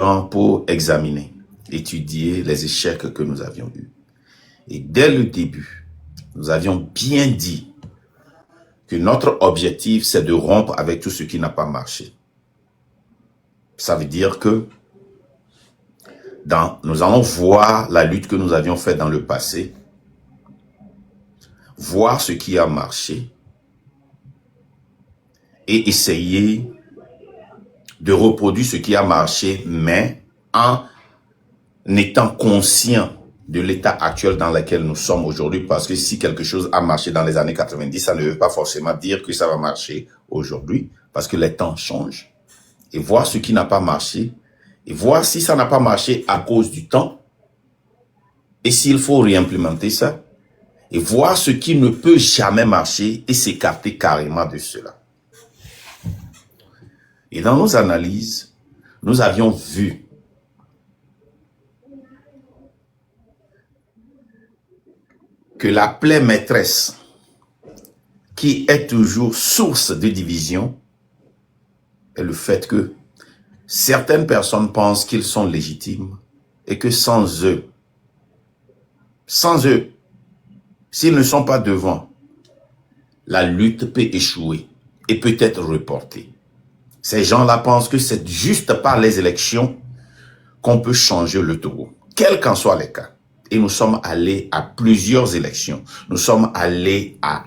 temps pour examiner, étudier les échecs que nous avions eus. Et dès le début, nous avions bien dit que notre objectif, c'est de rompre avec tout ce qui n'a pas marché. Ça veut dire que nous allons voir la lutte que nous avions faite dans le passé, voir ce qui a marché et essayer de reproduire ce qui a marché, mais en étant conscient de l'état actuel dans lequel nous sommes aujourd'hui, parce que si quelque chose a marché dans les années 90, ça ne veut pas forcément dire que ça va marcher aujourd'hui, parce que les temps changent, et voir ce qui n'a pas marché, et voir si ça n'a pas marché à cause du temps, et s'il faut réimplémenter ça, et voir ce qui ne peut jamais marcher et s'écarter carrément de cela. Et dans nos analyses, nous avions vu que la plaie maîtresse, qui est toujours source de division, est le fait que certaines personnes pensent qu'ils sont légitimes et que sans eux, s'ils ne sont pas devant, la lutte peut échouer et peut être reportée. Ces gens-là pensent que c'est juste par les élections qu'on peut changer le Togo, quels qu'en soient les cas. Et nous sommes allés à plusieurs élections. Nous sommes allés à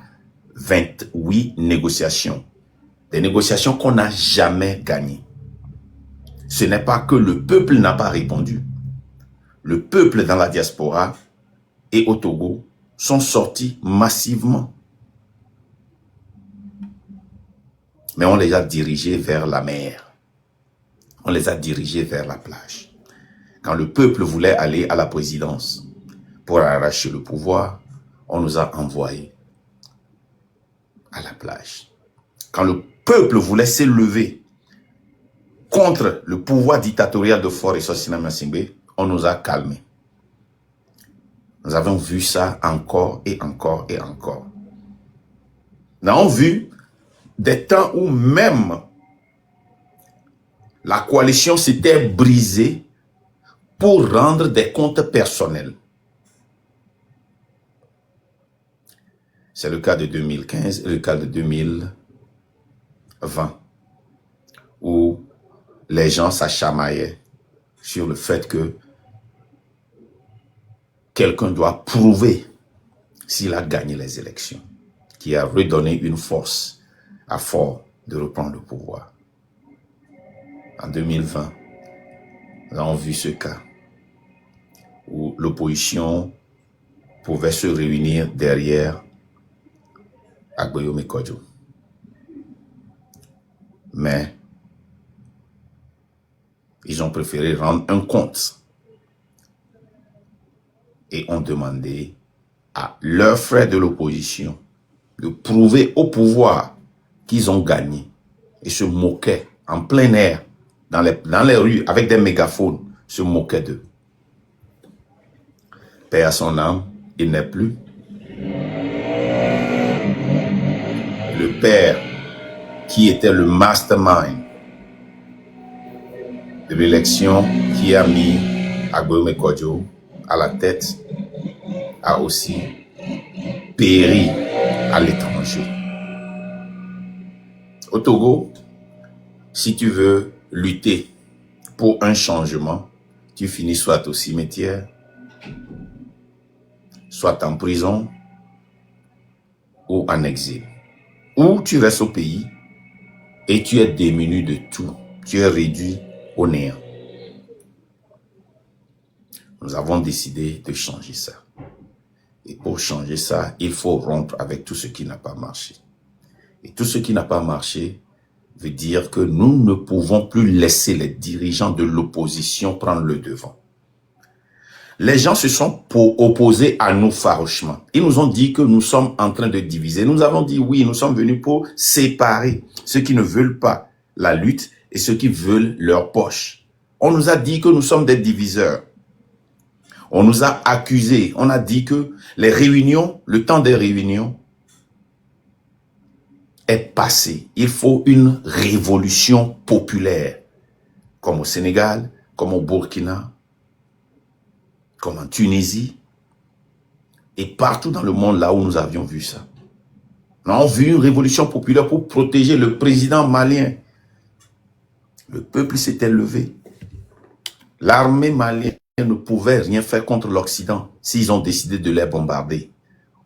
28 négociations. Des négociations qu'on n'a jamais gagnées. Ce n'est pas que le peuple n'a pas répondu. Le peuple dans la diaspora et au Togo sont sortis massivement. Mais on les a dirigés vers la mer. On les a dirigés vers la plage. Quand le peuple voulait aller à la présidence pour arracher le pouvoir, on nous a envoyés à la plage. Quand le peuple voulait s'élever contre le pouvoir dictatorial de Faure Essosina Masingbe, on nous a calmés. Nous avons vu ça encore et encore et encore. Nous avons vu des temps où même la coalition s'était brisée pour rendre des comptes personnels. C'est le cas de 2015 et le cas de 2020, où les gens s'achamaillaient sur le fait que quelqu'un doit prouver s'il a gagné les élections, qui a redonné une force à Faure de reprendre le pouvoir. En 2020, nous avons vu ce cas où l'opposition pouvait se réunir derrière Agboyome Kodjo. Mais ils ont préféré rendre un compte et ont demandé à leurs frères de l'opposition de prouver au pouvoir qu'ils ont gagné et se moquaient en plein air, dans les rues, avec des mégaphones, se moquaient d'eux. Paix à son âme, il n'est plus. Le père qui était le mastermind de l'élection qui a mis Agboyome Kodjo à la tête a aussi péri à l'étranger. Au Togo, si tu veux lutter pour un changement, tu finis soit au cimetière, soit en prison ou en exil. Ou tu restes au pays et tu es démuni de tout. Tu es réduit au néant. Nous avons décidé de changer ça. Et pour changer ça, il faut rompre avec tout ce qui n'a pas marché. Et tout ce qui n'a pas marché veut dire que nous ne pouvons plus laisser les dirigeants de l'opposition prendre le devant. Les gens se sont opposés à nous farouchement. Ils nous ont dit que nous sommes en train de diviser. Nous avons dit oui, nous sommes venus pour séparer ceux qui ne veulent pas la lutte et ceux qui veulent leur poche. On nous a dit que nous sommes des diviseurs. On nous a accusés. On a dit que les réunions, le temps des réunions est passé. Il faut une révolution populaire, comme au Sénégal, comme au Burkina, comme en Tunisie, et partout dans le monde là où nous avions vu ça. Nous avons vu une révolution populaire pour protéger le président malien. Le peuple s'était levé. L'armée malienne ne pouvait rien faire contre l'Occident s'ils ont décidé de les bombarder.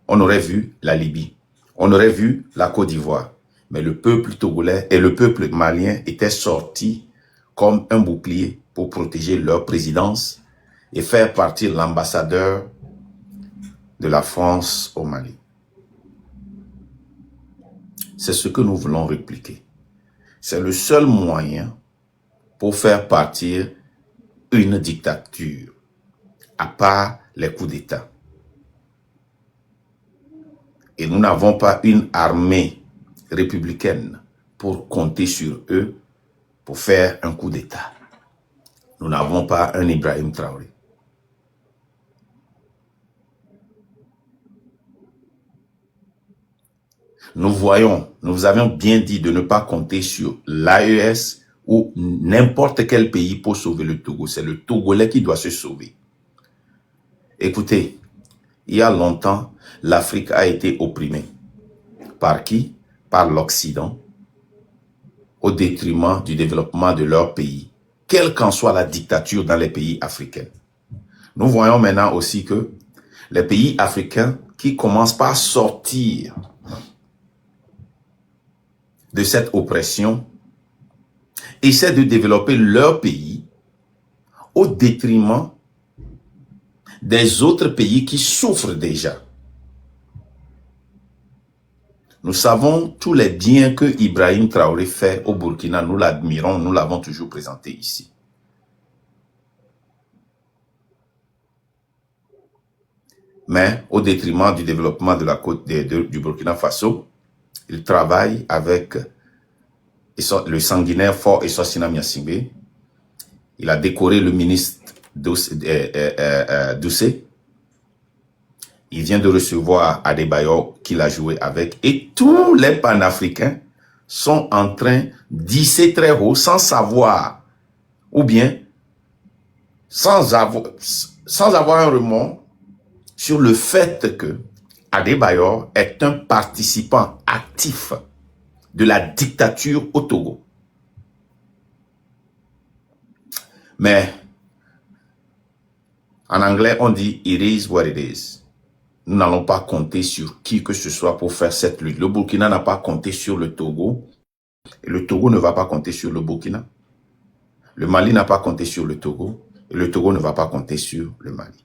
On aurait vu la Libye, on aurait vu la Côte d'Ivoire. Mais le peuple togolais et le peuple malien étaient sortis comme un bouclier pour protéger leur présidence et faire partir l'ambassadeur de la France au Mali. C'est ce que nous voulons répliquer. C'est le seul moyen pour faire partir une dictature, à part les coups d'État. Et nous n'avons pas une armée républicaine pour compter sur eux pour faire un coup d'État. Nous n'avons pas un Ibrahim Traoré. Nous avions bien dit de ne pas compter sur l'AES ou n'importe quel pays pour sauver le Togo. C'est le Togolais qui doit se sauver. Écoutez, il y a longtemps, l'Afrique a été opprimée. Par qui? Par l'Occident, au détriment du développement de leur pays, quelle qu'en soit la dictature dans les pays africains. Nous voyons maintenant aussi que les pays africains qui commencent par sortir de cette oppression essaient de développer leur pays au détriment des autres pays qui souffrent déjà. Nous savons tous les biens que Ibrahim Traoré fait au Burkina, nous l'admirons, nous l'avons toujours présenté ici. Mais au détriment du développement de la côte du Burkina Faso, il travaille avec le sanguinaire Faure Essosina Miassingbe. Il a décoré le ministre Doucet. Il vient de recevoir Adebayor qu'il a joué avec. Et tous les panafricains sont en train d'hisser très haut sans savoir, ou bien sans avoir un remords sur le fait que Adebayor est un participant actif de la dictature au Togo. Mais en anglais, on dit « it is what it is ». Nous n'allons pas compter sur qui que ce soit pour faire cette lutte. Le Burkina n'a pas compté sur le Togo. Et le Togo ne va pas compter sur le Burkina. Le Mali n'a pas compté sur le Togo. Et le Togo ne va pas compter sur le Mali.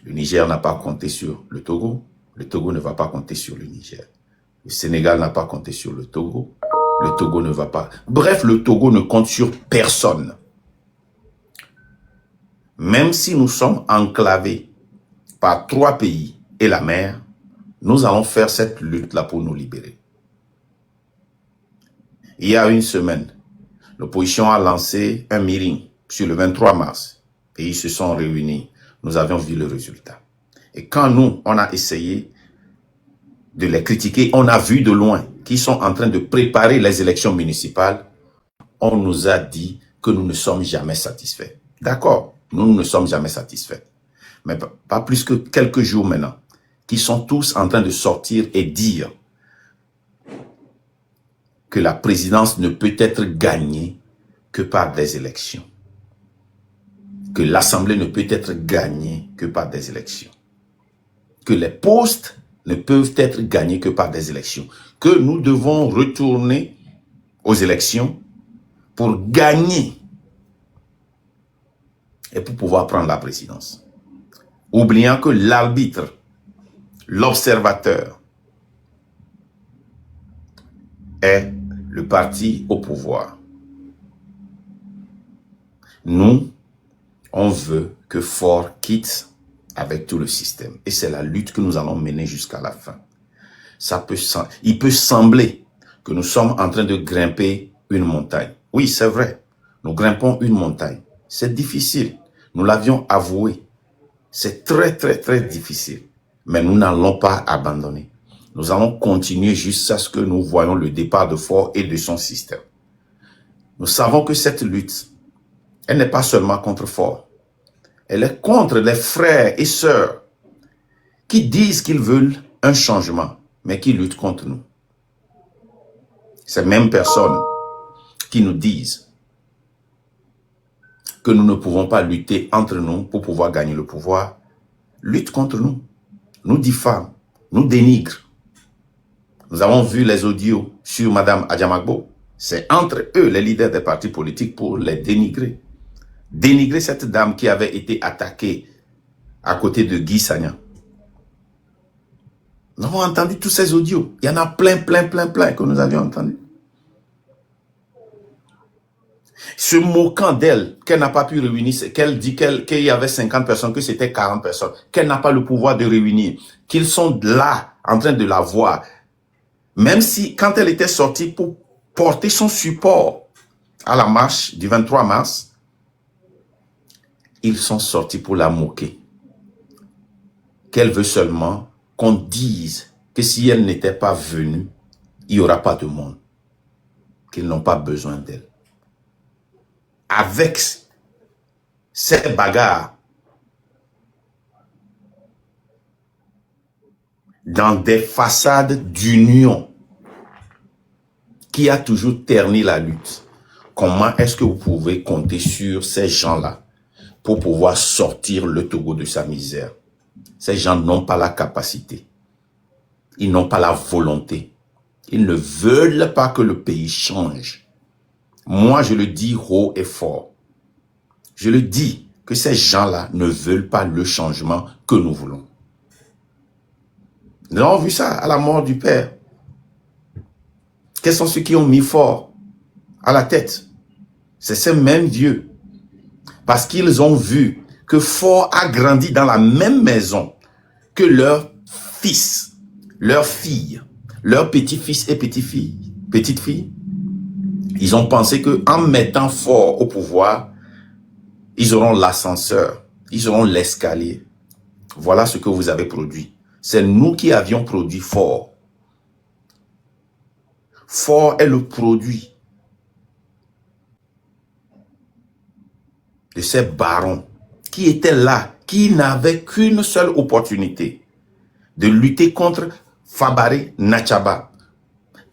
Le Niger n'a pas compté sur le Togo. Le Togo ne va pas compter sur le Niger. Le Sénégal n'a pas compté sur le Togo. Le Togo ne va pas... Bref, le Togo ne compte sur personne. Même si nous sommes enclavés par 3 pays et la mer, nous allons faire cette lutte-là pour nous libérer. Il y a une semaine, l'opposition a lancé un meeting sur le 23 mars et ils se sont réunis. Nous avions vu le résultat. Et quand nous, on a essayé de les critiquer, on a vu de loin qu'ils sont en train de préparer les élections municipales, on nous a dit que nous ne sommes jamais satisfaits. D'accord, nous ne sommes jamais satisfaits. Mais pas plus que quelques jours maintenant, qui sont tous en train de sortir et dire que la présidence ne peut être gagnée que par des élections. Que l'Assemblée ne peut être gagnée que par des élections. Que les postes ne peuvent être gagnés que par des élections. Que nous devons retourner aux élections pour gagner et pour pouvoir prendre la présidence. Oubliant que l'arbitre, l'observateur, est le parti au pouvoir. Nous, on veut que Faure quitte avec tout le système. Et c'est la lutte que nous allons mener jusqu'à la fin. Il peut sembler que nous sommes en train de grimper une montagne. Oui, c'est vrai. Nous grimpons une montagne. C'est difficile. Nous l'avions avoué. C'est très, très, très difficile. Mais nous n'allons pas abandonner. Nous allons continuer jusqu'à ce que nous voyons le départ de Faure et de son système. Nous savons que cette lutte Elle n'est pas seulement contre Ford. Elle est contre les frères et sœurs qui disent qu'ils veulent un changement, mais qui luttent contre nous. Ces mêmes personnes qui nous disent que nous ne pouvons pas lutter entre nous pour pouvoir gagner le pouvoir, luttent contre nous, nous diffament, nous dénigrent. Nous avons vu les audios sur Mme Adjamagbo. C'est entre eux, les leaders des partis politiques, pour les dénigrer. Dénigrer cette dame qui avait été attaquée à côté de Guy Sagnan. Nous avons entendu tous ces audios. Il y en a plein que nous avions entendus. Se moquant d'elle, qu'elle n'a pas pu réunir, qu'elle dit qu'il y avait 50 personnes, que c'était 40 personnes, qu'elle n'a pas le pouvoir de réunir, qu'ils sont là, en train de la voir. Même si, quand elle était sortie pour porter son support à la marche du 23 mars, ils sont sortis pour la moquer. Qu'elle veut seulement qu'on dise que si elle n'était pas venue, il n'y aura pas de monde. Qu'ils n'ont pas besoin d'elle. Avec ces bagarres, dans des façades d'union qui a toujours terni la lutte, comment est-ce que vous pouvez compter sur ces gens-là pour pouvoir sortir le Togo de sa misère? Ces gens n'ont pas la capacité. Ils n'ont pas la volonté. Ils ne veulent pas que le pays change. Moi, je le dis haut et fort. Je le dis que ces gens-là ne veulent pas le changement que nous voulons. Nous avons vu ça à la mort du père. Quels sont ceux qui ont mis Ford à la tête? C'est ces mêmes vieux. Parce qu'ils ont vu que Ford a grandi dans la même maison que leurs fils, leurs filles, leurs petits-fils et petites-filles. Ils ont pensé qu'en mettant Ford au pouvoir, ils auront l'ascenseur, ils auront l'escalier. Voilà ce que vous avez produit. C'est nous qui avions produit Ford. Ford est le produit de ces barons qui étaient là, qui n'avaient qu'une seule opportunité de lutter contre Fabaré Nachaba,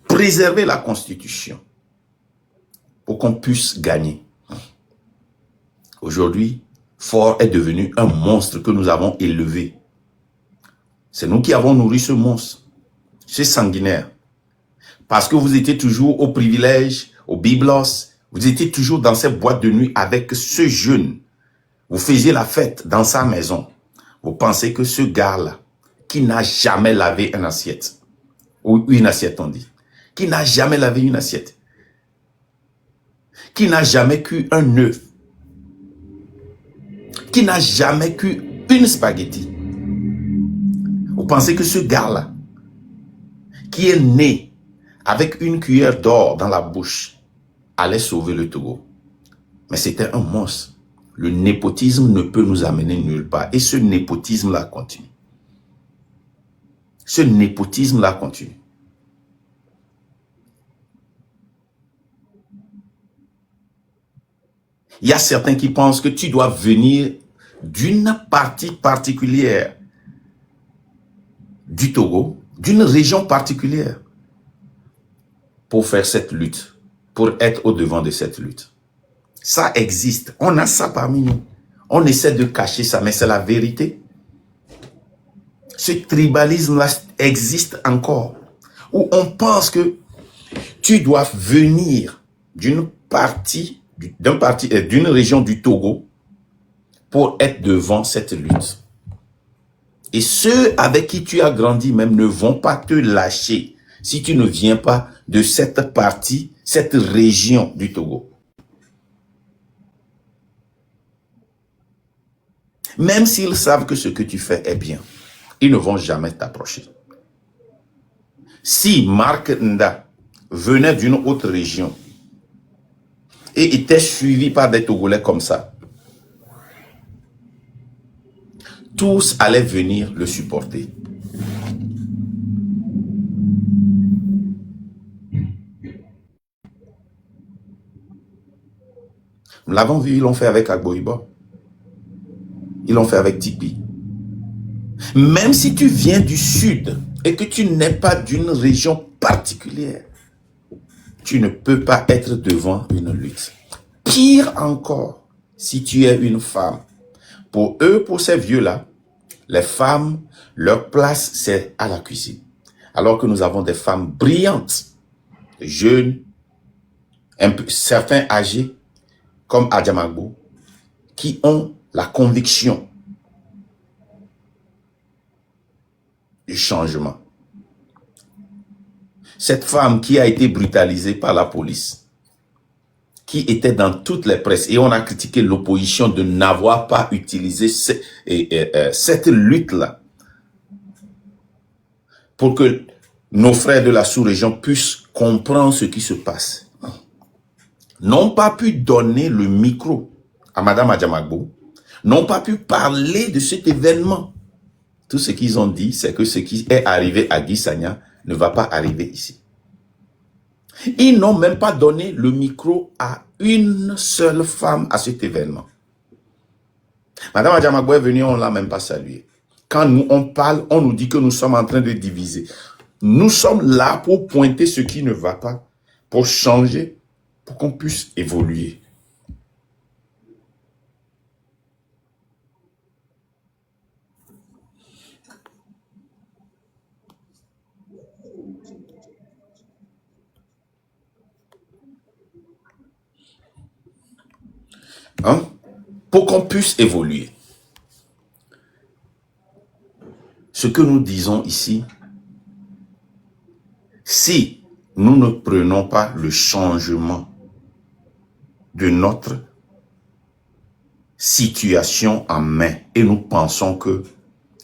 préserver la Constitution pour qu'on puisse gagner. Aujourd'hui, Ford est devenu un monstre que nous avons élevé. C'est nous qui avons nourri ce monstre, ce sanguinaire. Parce que vous étiez toujours au privilège, au biblos, vous étiez toujours dans ces boîtes de nuit avec ce jeune. Vous faisiez la fête dans sa maison. Vous pensez que ce gars-là, qui n'a jamais lavé une assiette, ou une assiette on dit, qui n'a jamais lavé une assiette, qui n'a jamais cuit un œuf, qui n'a jamais cuit une spaghetti. Vous pensez que ce gars-là, qui est né avec une cuillère d'or dans la bouche, allait sauver le Togo. Mais c'était un monstre. Le népotisme ne peut nous amener nulle part. Et ce népotisme-là continue. Ce népotisme-là continue. Il y a certains qui pensent que tu dois venir d'une partie particulière du Togo, d'une région particulière, pour faire cette lutte, pour être au devant de cette lutte. Ça existe. On a ça parmi nous. On essaie de cacher ça, mais c'est la vérité. Ce tribalisme-là existe encore. Où on pense que tu dois venir d'une région du Togo pour être devant cette lutte. Et ceux avec qui tu as grandi même ne vont pas te lâcher si tu ne viens pas de cette partie, cette région du Togo. Même s'ils savent que ce que tu fais est bien, ils ne vont jamais t'approcher. Si Marc Nda venait d'une autre région et était suivi par des Togolais comme ça, tous allaient venir le supporter. Nous l'avons vu, ils l'ont fait avec Agboiba. Ils l'ont fait avec Tipi. Même si tu viens du sud et que tu n'es pas d'une région particulière, tu ne peux pas être devant une lutte. Pire encore, si tu es une femme. Pour eux, pour ces vieux-là, les femmes, leur place, c'est à la cuisine. Alors que nous avons des femmes brillantes, jeunes, certains âgés, comme Adjamagbo, qui ont la conviction du changement. Cette femme qui a été brutalisée par la police, qui était dans toutes les presses, et on a critiqué l'opposition de n'avoir pas utilisé cette lutte-là pour que nos frères de la sous-région puissent comprendre ce qui se passe. N'ont pas pu donner le micro à Madame Adjamagbo, n'ont pas pu parler de cet événement. Tout ce qu'ils ont dit, c'est que ce qui est arrivé à Guy Sagna ne va pas arriver ici. Ils n'ont même pas donné le micro à une seule femme à cet événement. Madame Adjamagbo est venue, on ne l'a même pas saluée. Quand nous on parle, on nous dit que nous sommes en train de diviser. Nous sommes là pour pointer ce qui ne va pas, pour changer, pour qu'on puisse évoluer. Hein? Pour qu'on puisse évoluer. Ce que nous disons ici, si nous ne prenons pas le changement de notre situation en main et nous pensons que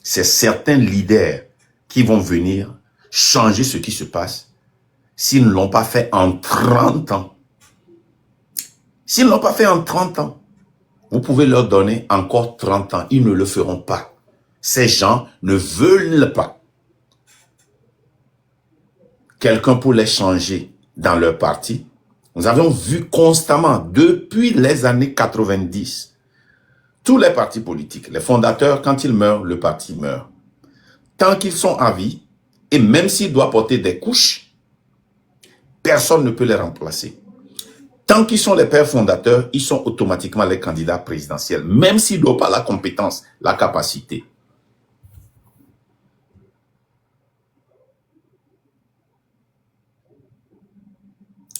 c'est certains leaders qui vont venir changer ce qui se passe, s'ils ne l'ont pas fait en 30 ans, s'ils ne l'ont pas fait en 30 ans, vous pouvez leur donner encore 30 ans, ils ne le feront pas. Ces gens ne veulent pas quelqu'un pour les changer dans leur parti. Nous avons vu constamment, depuis les années 90, tous les partis politiques, les fondateurs, quand ils meurent, le parti meurt. Tant qu'ils sont en vie, et même s'ils doivent porter des couches, personne ne peut les remplacer. Tant qu'ils sont les pères fondateurs, ils sont automatiquement les candidats présidentiels, même s'ils n'ont pas la compétence, la capacité.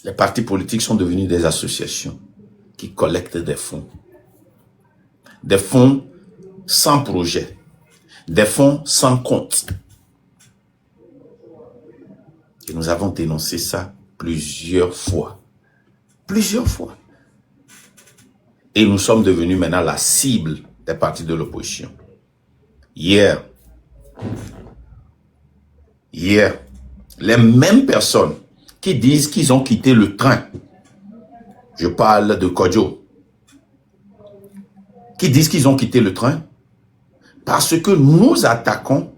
Les partis politiques sont devenus des associations qui collectent des fonds. Des fonds sans projet. Des fonds sans compte. Et nous avons dénoncé ça plusieurs fois. Plusieurs fois. Et nous sommes devenus maintenant la cible des partis de l'opposition. Hier, les mêmes personnes qui disent qu'ils ont quitté le train, je parle de Kodjo, qui disent qu'ils ont quitté le train parce que nous attaquons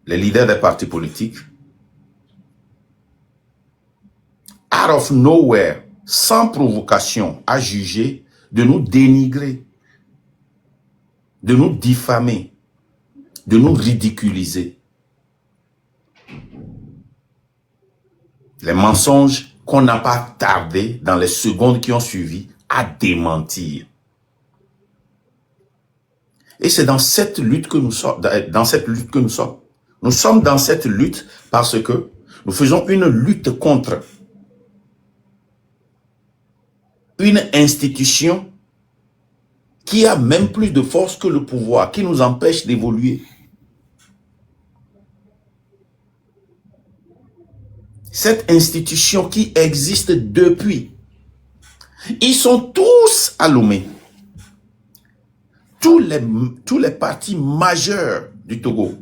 les leaders des partis politiques out of nowhere, sans provocation, à juger, de nous dénigrer, de nous diffamer, de nous ridiculiser. Les mensonges qu'on n'a pas tardé dans les secondes qui ont suivi à démentir. Et c'est dans cette lutte que nous sommes, Nous sommes dans cette lutte parce que nous faisons une lutte contre une institution qui a même plus de force que le pouvoir, qui nous empêche d'évoluer. Cette institution qui existe depuis, ils sont tous à Lomé. Tous les partis majeurs du Togo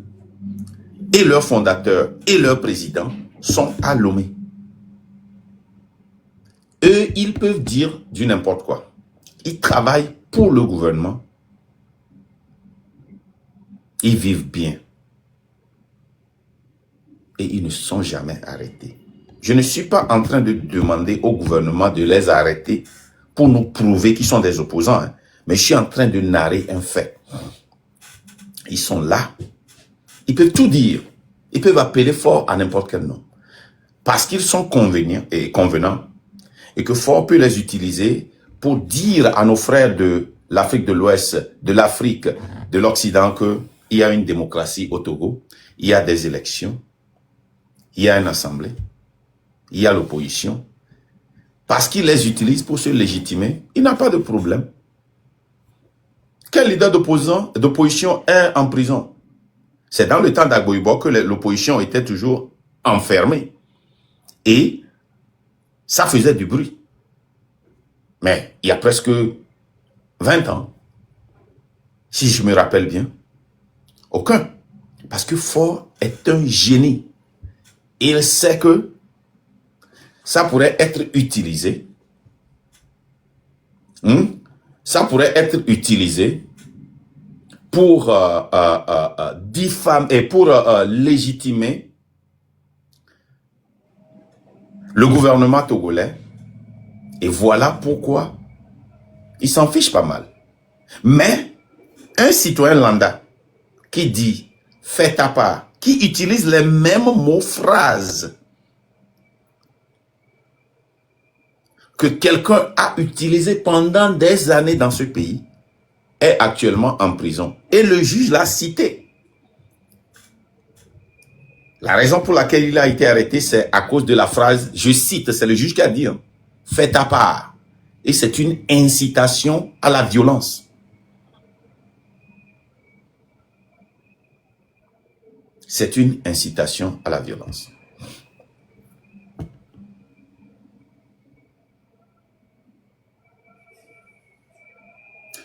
et leurs fondateurs et leurs présidents sont à Lomé. Eux, ils peuvent dire du n'importe quoi. Ils travaillent pour le gouvernement. Ils vivent bien. Et ils ne sont jamais arrêtés. Je ne suis pas en train de demander au gouvernement de les arrêter pour nous prouver qu'ils sont des opposants, hein. Mais je suis en train de narrer un fait. Ils sont là. Ils peuvent tout dire. Ils peuvent appeler fort à n'importe quel nom. Parce qu'ils sont convenants et que fort peut les utiliser pour dire à nos frères de l'Afrique de l'Ouest, de l'Afrique, de l'Occident qu'il y a une démocratie au Togo, il y a des élections, il y a une assemblée, il y a l'opposition. Parce qu'ils les utilisent pour se légitimer, il n'a pas de problème. Quel leader d'opposition est en prison? C'est dans le temps d'Agboibo que l'opposition était toujours enfermée. Et ça faisait du bruit. Mais il y a presque 20 ans, si je me rappelle bien, aucun. Parce que Faure est un génie. Il sait que ça pourrait être utilisé. Ça pourrait être utilisé pour diffamer et pour légitimer le gouvernement togolais. Et voilà pourquoi il s'en fiche pas mal. Mais un citoyen lambda qui dit « fais ta part », qui utilise les mêmes mots, phrases que quelqu'un a utilisé pendant des années dans ce pays, est actuellement en prison. Et le juge l'a cité. La raison pour laquelle il a été arrêté, c'est à cause de la phrase, je cite, c'est le juge qui a dit, hein, « fais ta part ». Et c'est une incitation à la violence. C'est une incitation à la violence.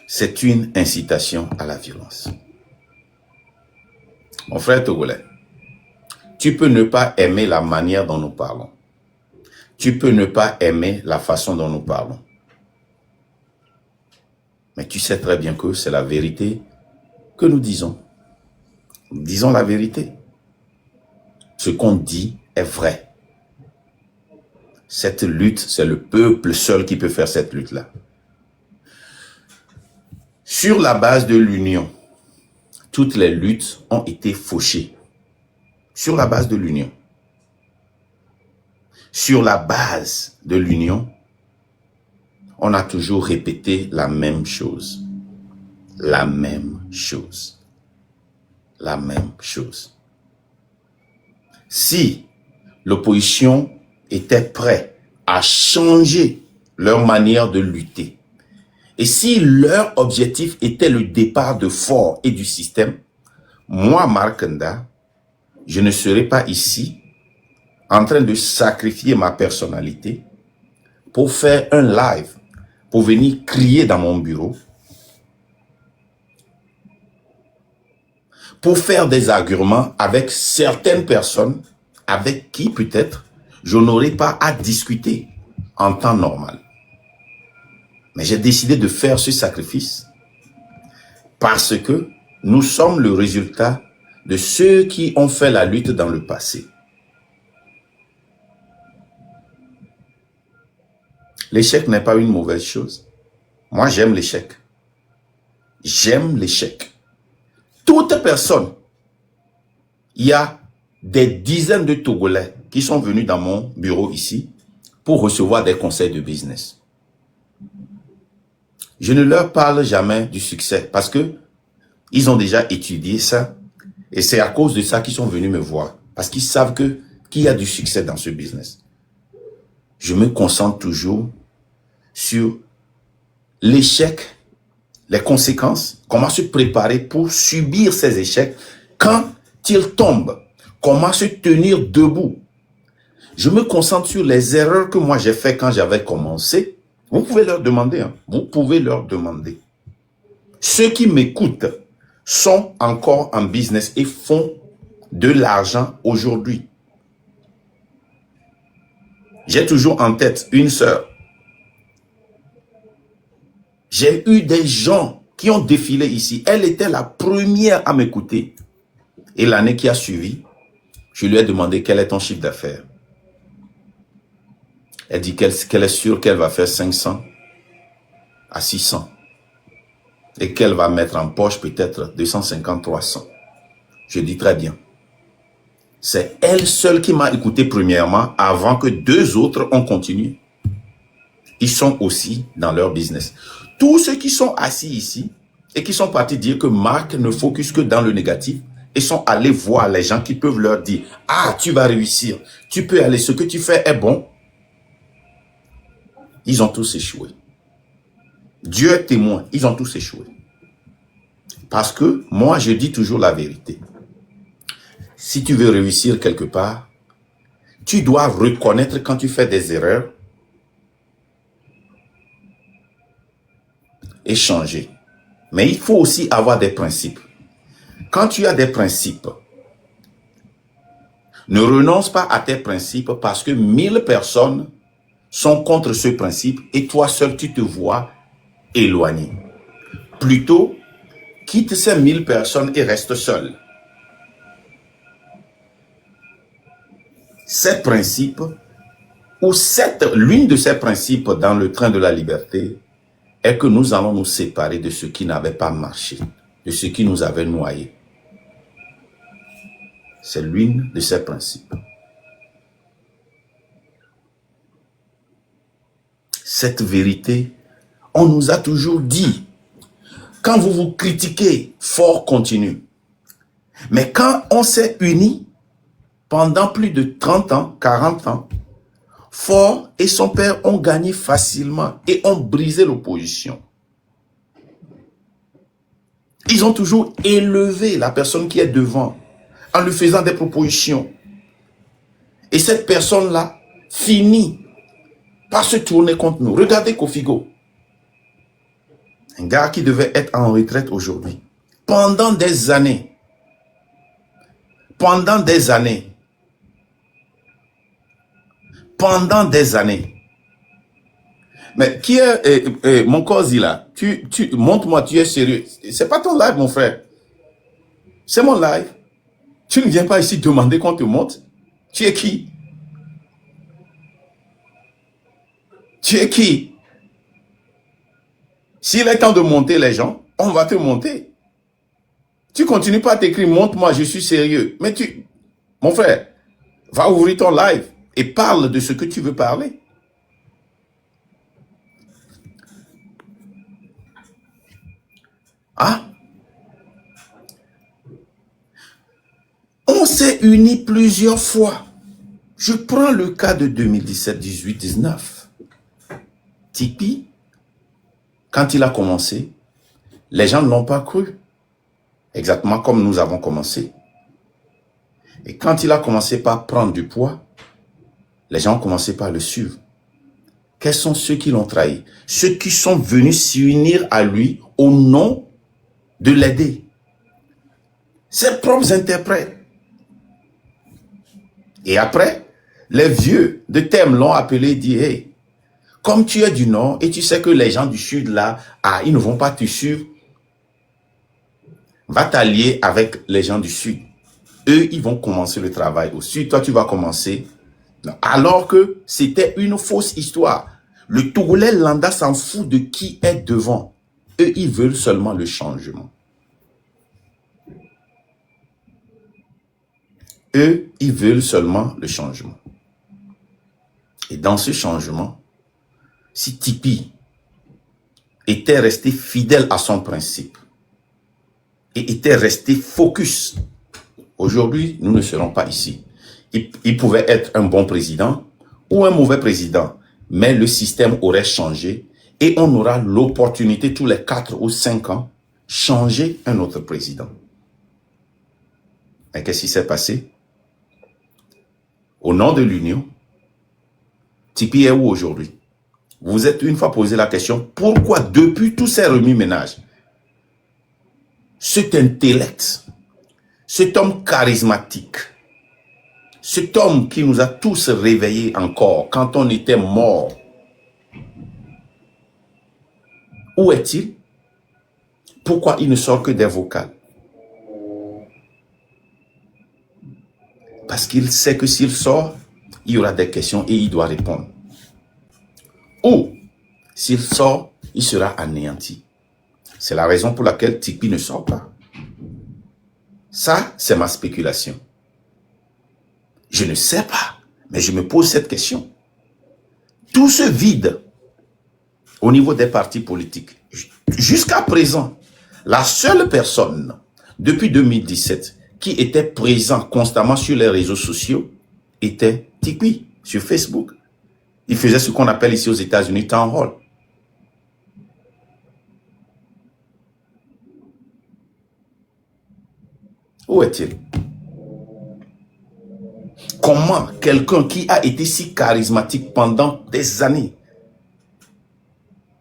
C'est une incitation à la violence. Mon frère togolais, tu peux ne pas aimer la manière dont nous parlons. Tu peux ne pas aimer la façon dont nous parlons. Mais tu sais très bien que c'est la vérité que nous disons. Nous disons la vérité. Ce qu'on dit est vrai. Cette lutte, c'est le peuple seul qui peut faire cette lutte-là. Sur la base de l'union, toutes les luttes ont été fauchées. Sur la base de l'union. Sur la base de l'union, on a toujours répété la même chose. La même chose. La même chose. Si l'opposition était prête à changer leur manière de lutter, et si leur objectif était le départ de Faure et du système, moi, Marc Nda, je ne serais pas ici en train de sacrifier ma personnalité pour faire un live, pour venir crier dans mon bureau, pour faire des arguments avec certaines personnes avec qui peut-être je n'aurais pas à discuter en temps normal. Mais j'ai décidé de faire ce sacrifice parce que nous sommes le résultat de ceux qui ont fait la lutte dans le passé. L'échec n'est pas une mauvaise chose. Moi, j'aime l'échec. J'aime l'échec. Toute personne, il y a des dizaines de Togolais qui sont venus dans mon bureau ici pour recevoir des conseils de business. Je ne leur parle jamais du succès parce que ils ont déjà étudié ça et c'est à cause de ça qu'ils sont venus me voir parce qu'ils savent qu'il y a du succès dans ce business. Je me concentre toujours sur l'échec, les conséquences, comment se préparer pour subir ces échecs quand ils tombent, comment se tenir debout. Je me concentre sur les erreurs que moi j'ai faites quand j'avais commencé. Vous pouvez leur demander, hein. Vous pouvez leur demander. Ceux qui m'écoutent sont encore en business et font de l'argent aujourd'hui. J'ai toujours en tête une sœur. J'ai eu des gens qui ont défilé ici. Elle était la première à m'écouter. Et l'année qui a suivi, je lui ai demandé quel est ton chiffre d'affaires. Elle dit qu'elle est sûre qu'elle va faire 500 à 600 et qu'elle va mettre en poche peut-être 250, 300. Je dis très bien. C'est elle seule qui m'a écouté premièrement avant que deux autres ont continué. Ils sont aussi dans leur business. Tous ceux qui sont assis ici et qui sont partis dire que Marc ne focus que dans le négatif et sont allés voir les gens qui peuvent leur dire « Ah, tu vas réussir, tu peux aller, ce que tu fais est bon », ils ont tous échoué. Dieu est témoin, ils ont tous échoué. Parce que moi, je dis toujours la vérité. Si tu veux réussir quelque part, tu dois reconnaître quand tu fais des erreurs et changer. Mais il faut aussi avoir des principes. Quand tu as des principes, ne renonce pas à tes principes parce que 1000 personnes sont contre ce principe et toi seul tu te vois éloigné. Plutôt, quitte ces 1000 personnes et reste seul. Ces principes, ou l'une de ces principes dans le train de la liberté, est que nous allons nous séparer de ce qui n'avait pas marché, de ce qui nous avait noyés. C'est l'une de ces principes. Cette vérité, on nous a toujours dit, quand vous vous critiquez, fort continue. Mais quand on s'est unis pendant plus de 30 ans, 40 ans, Fort et son père ont gagné facilement et ont brisé l'opposition. Ils ont toujours élevé la personne qui est devant en lui faisant des propositions. Et cette personne-là finit par se tourner contre nous. Regardez Kofigo. Un gars qui devait être en retraite aujourd'hui. Pendant des années. Pendant des années. Pendant des années. Mais qui est mon cosy là? Montre-moi, tu es sérieux. C'est pas ton live, mon frère. C'est mon live. Tu ne viens pas ici demander qu'on te montre. Tu es qui? Tu es qui? S'il est temps de monter les gens, on va te monter. Tu continues pas à t'écrire, montre-moi, je suis sérieux. Mais mon frère, va ouvrir ton live et parle de ce que tu veux parler. Ah? On s'est unis plusieurs fois. Je prends le cas de 2017, 18, 19. Tipeee, quand il a commencé, les gens ne l'ont pas cru. Exactement comme nous avons commencé. Et quand il a commencé par prendre du poids, les gens ont commencé par le suivre. Quels sont ceux qui l'ont trahi? Ceux qui sont venus s'unir à lui au nom de l'aider. Ses propres interprètes. Et après, les vieux de Thème l'ont appelé et dit, hey, comme tu es du Nord et tu sais que les gens du Sud là, ils ne vont pas te suivre, va t'allier avec les gens du Sud. Eux, ils vont commencer le travail au Sud. Toi, tu vas commencer. Alors que c'était une fausse histoire. Le Togolais lambda s'en fout de qui est devant. Eux, ils veulent seulement le changement. Eux, ils veulent seulement le changement. Et dans ce changement, si Tipeee était resté fidèle à son principe et était resté focus, aujourd'hui, nous ne serons pas ici. Il pouvait être un bon président ou un mauvais président, mais le système aurait changé et on aura l'opportunité tous les 4 ou 5 ans changer un autre président. Et qu'est-ce qui s'est passé? Au nom de l'Union, Tipeee est où aujourd'hui? Vous êtes une fois posé la question, pourquoi depuis tous ces remue-ménages, cet intellect, cet homme charismatique, cet homme qui nous a tous réveillés encore quand on était morts, où est-il? Pourquoi il ne sort que des vocales? Parce qu'il sait que s'il sort, il y aura des questions et il doit répondre. Ou, s'il sort, il sera anéanti. C'est la raison pour laquelle Tipeee ne sort pas. Ça, c'est ma spéculation. Je ne sais pas, mais je me pose cette question. Tout ce vide au niveau des partis politiques, jusqu'à présent, la seule personne depuis 2017 qui était présent constamment sur les réseaux sociaux était Tipeee sur Facebook. Il faisait ce qu'on appelle ici aux États-Unis town hall. Où est-il? Comment quelqu'un qui a été si charismatique pendant des années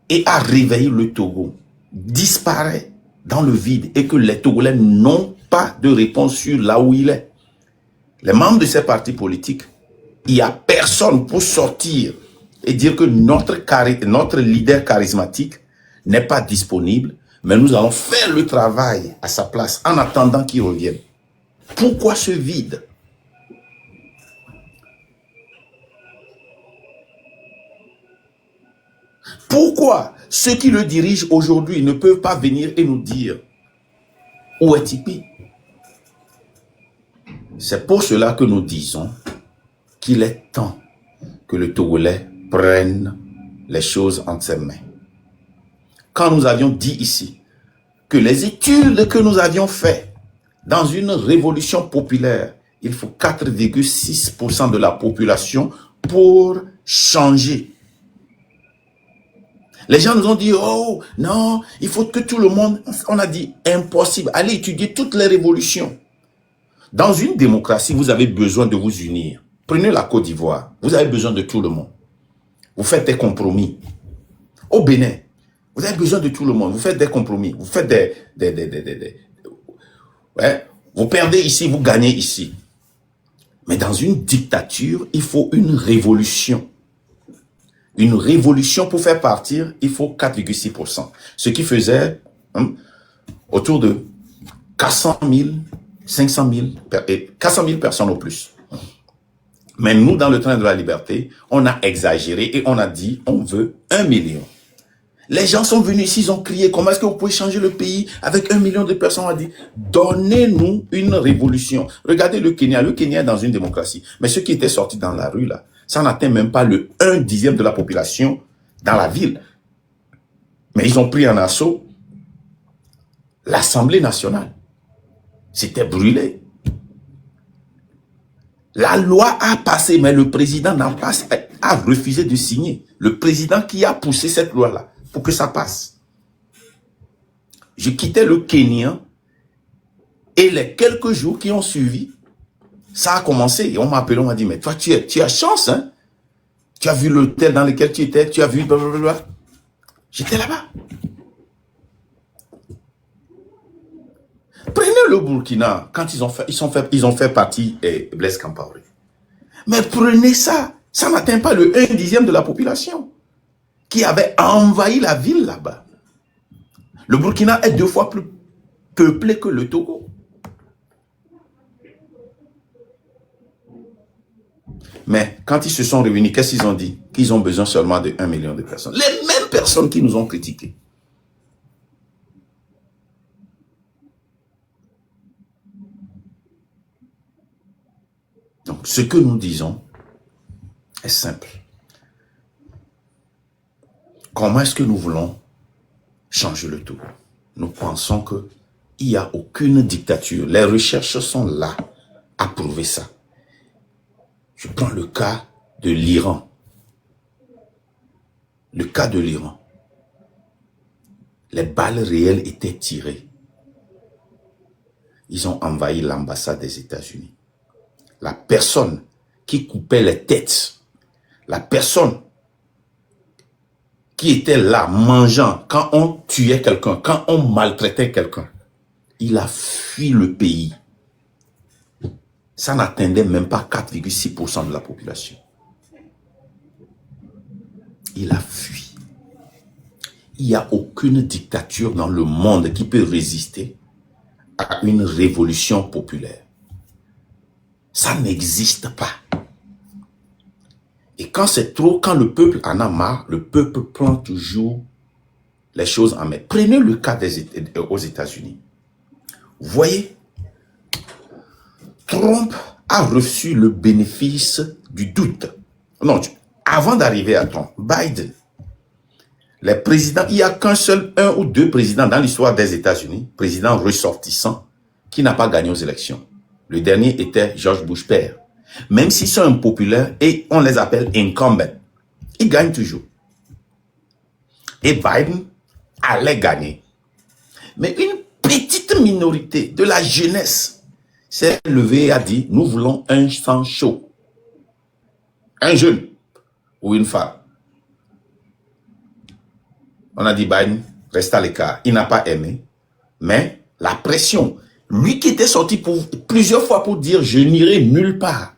et a réveillé le Togo disparaît dans le vide et que les Togolais n'ont pas de réponse sur là où il est? Les membres de ces partis politiques, il n'y a personne pour sortir et dire que notre leader charismatique n'est pas disponible, mais nous allons faire le travail à sa place en attendant qu'il revienne. Pourquoi ce vide? Pourquoi ceux qui le dirigent aujourd'hui ne peuvent pas venir et nous dire où est Tipeee? C'est pour cela que nous disons qu'il est temps que le Togolais prenne les choses entre ses mains. Quand nous avions dit ici que les études que nous avions faites dans une révolution populaire, il faut 4,6% de la population pour changer. Les gens nous ont dit, oh non, il faut que tout le monde, on a dit impossible, allez étudier toutes les révolutions. Dans une démocratie, vous avez besoin de vous unir. Prenez la Côte d'Ivoire, vous avez besoin de tout le monde. Vous faites des compromis. Au Bénin, vous avez besoin de tout le monde, vous faites des compromis, vous faites ouais, vous perdez ici, vous gagnez ici. Mais dans une dictature, il faut une révolution. Une révolution pour faire partir, il faut 4,6%. Ce qui faisait autour de 400 000, 500 000, 400 000 personnes au plus. Mais nous, dans le train de la liberté, on a exagéré et on a dit, on veut 1 million. Les gens sont venus ici, ils ont crié, comment est-ce que vous pouvez changer le pays avec 1 million de personnes? On a dit, donnez-nous une révolution. Regardez le Kenya est dans une démocratie. Mais ceux qui étaient sortis dans la rue, là, ça n'atteint même pas le 1/10 de la population dans la ville. Mais ils ont pris en assaut l'Assemblée nationale. C'était brûlé. La loi a passé, mais le président a refusé de signer. Le président qui a poussé cette loi-là pour que ça passe. Je quittais le Kenya et les quelques jours qui ont suivi, ça a commencé. Et on m'a appelé, on m'a dit, mais toi, tu as chance, hein? Tu as vu l'hôtel dans lequel tu étais, tu as vu blablabla. J'étais là-bas. Prenez le Burkina, quand ils ont fait partie Blaise Compaoré. Mais prenez ça, ça n'atteint pas le 1/10 de la population qui avait envahi la ville là-bas. Le Burkina est 2 fois plus peuplé que le Togo. Mais quand ils se sont réunis, qu'est-ce qu'ils ont dit? Qu'ils ont besoin seulement de 1 million de personnes. Les mêmes personnes qui nous ont critiqués. Donc, ce que nous disons est simple. Comment est-ce que nous voulons changer le tout? Nous pensons qu'il n'y a aucune dictature. Les recherches sont là à prouver ça. Je prends le cas de l'Iran. Le cas de l'Iran. Les balles réelles étaient tirées. Ils ont envahi l'ambassade des États-Unis. La personne qui coupait les têtes, la personne qui était là mangeant quand on tuait quelqu'un, quand on maltraitait quelqu'un, il a fui le pays. Ça n'atteindait même pas 4,6% de la population. Il a fui. Il n'y a aucune dictature dans le monde qui peut résister à une révolution populaire. Ça n'existe pas. Et quand c'est trop, quand le peuple en a marre, le peuple prend toujours les choses en main. Prenez le cas aux États-Unis. Vous voyez, Trump a reçu le bénéfice du doute. Non, avant d'arriver à Trump, Biden, les présidents, il n'y a qu'un seul, un ou deux présidents dans l'histoire des États-Unis, présidents ressortissants, qui n'a pas gagné aux élections. Le dernier était George Bush père. Même s'ils sont impopulaires et on les appelle incumbents, ils gagnent toujours. Et Biden allait gagner. Mais une petite minorité de la jeunesse s'est levée et a dit, nous voulons un sang chaud. Un jeune ou une femme. On a dit, Biden, reste à l'écart. Il n'a pas aimé. Mais la pression, lui qui était sorti plusieurs fois pour dire, je n'irai nulle part,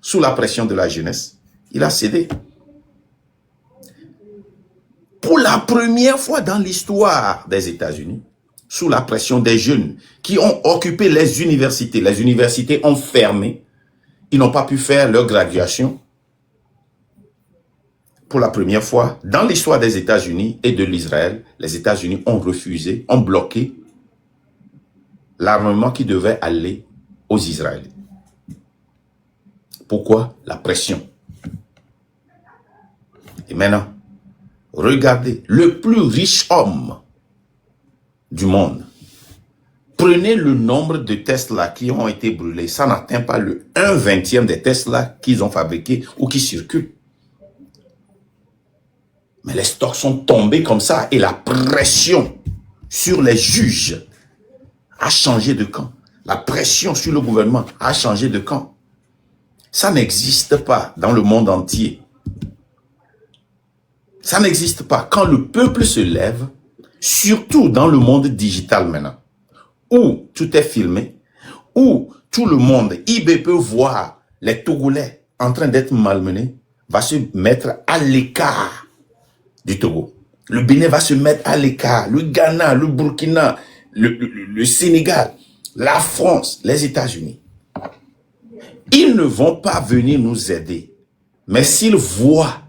sous la pression de la jeunesse, il a cédé. Pour la première fois dans l'histoire des États-Unis, sous la pression des jeunes qui ont occupé les universités ont fermé, ils n'ont pas pu faire leur graduation. Pour la première fois dans l'histoire des États-Unis et de l'Israël, les États-Unis ont refusé, ont bloqué l'armement qui devait aller aux Israéliens. Pourquoi? La pression. Et maintenant, regardez, le plus riche homme du monde, prenez le nombre de Tesla qui ont été brûlés, ça n'atteint pas le 1/20 des Tesla qu'ils ont fabriqués ou qui circulent. Mais les stocks sont tombés comme ça et la pression sur les juges a changé de camp. La pression sur le gouvernement a changé de camp. Ça n'existe pas dans le monde entier. Ça n'existe pas. Quand le peuple se lève, surtout dans le monde digital maintenant, où tout est filmé, où tout le monde, IB peut voir les Togolais en train d'être malmenés, va se mettre à l'écart du Togo. Le Bénin va se mettre à l'écart, le Ghana, le Burkina, le Sénégal, la France, les États-Unis. Ils ne vont pas venir nous aider. Mais s'ils voient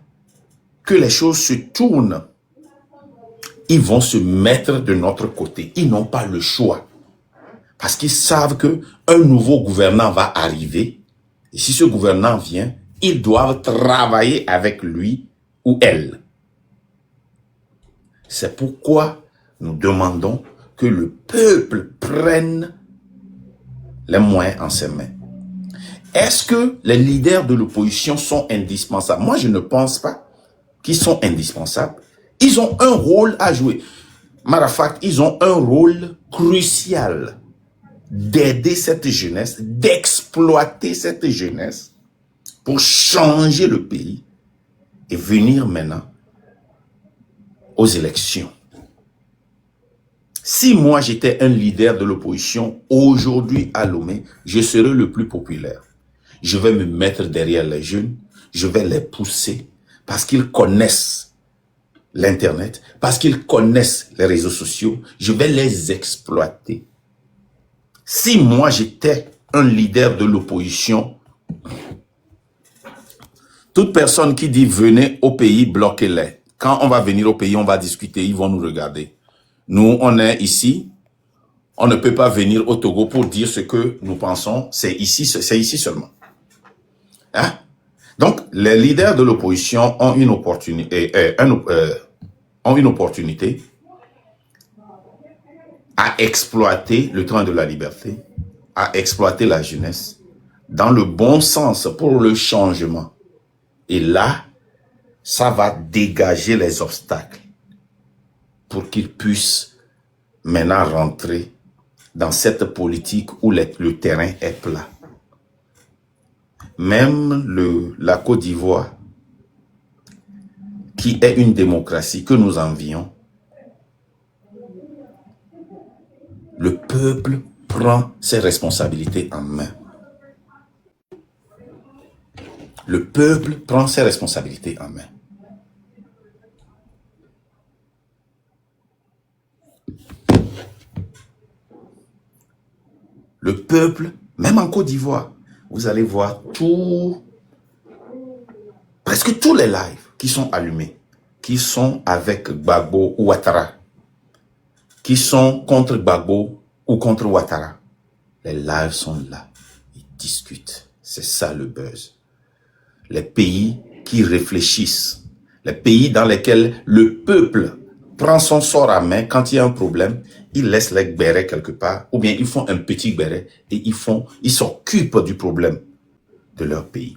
que les choses se tournent, ils vont se mettre de notre côté. Ils n'ont pas le choix. Parce qu'ils savent qu'un nouveau gouvernant va arriver. Et si ce gouvernant vient, ils doivent travailler avec lui ou elle. C'est pourquoi nous demandons que le peuple prenne les moyens en ses mains. Est-ce que les leaders de l'opposition sont indispensables? Moi, je ne pense pas qu'ils sont indispensables. Ils ont un rôle à jouer. Matter of fact, ils ont un rôle crucial d'aider cette jeunesse, d'exploiter cette jeunesse pour changer le pays et venir maintenant aux élections. Si moi j'étais un leader de l'opposition, aujourd'hui à Lomé, je serais le plus populaire. Je vais me mettre derrière les jeunes, je vais les pousser parce qu'ils connaissent l'Internet, parce qu'ils connaissent les réseaux sociaux, je vais les exploiter. Si moi j'étais un leader de l'opposition, toute personne qui dit venez au pays, bloquez-les. Quand on va venir au pays, on va discuter, ils vont nous regarder. Nous, on est ici, on ne peut pas venir au Togo pour dire ce que nous pensons, c'est ici seulement. Hein? Donc, les leaders de l'opposition ont une opportunité, à exploiter le train de la liberté, à exploiter la jeunesse, dans le bon sens pour le changement. Et là, ça va dégager les obstacles pour qu'ils puissent maintenant rentrer dans cette politique où le terrain est plat. Même la Côte d'Ivoire, qui est une démocratie que nous envions, le peuple prend ses responsabilités en main. Le peuple prend ses responsabilités en main. Le peuple, même en Côte d'Ivoire, vous allez voir presque Est-ce que tous les lives qui sont allumés, qui sont avec Gbagbo ou Ouattara, qui sont contre Gbagbo ou contre Ouattara, les lives sont là, ils discutent. C'est ça le buzz. Les pays qui réfléchissent, les pays dans lesquels le peuple prend son sort à main quand il y a un problème, ils laissent les bérets quelque part, ou bien ils font un petit béret et ils s'occupent du problème de leur pays.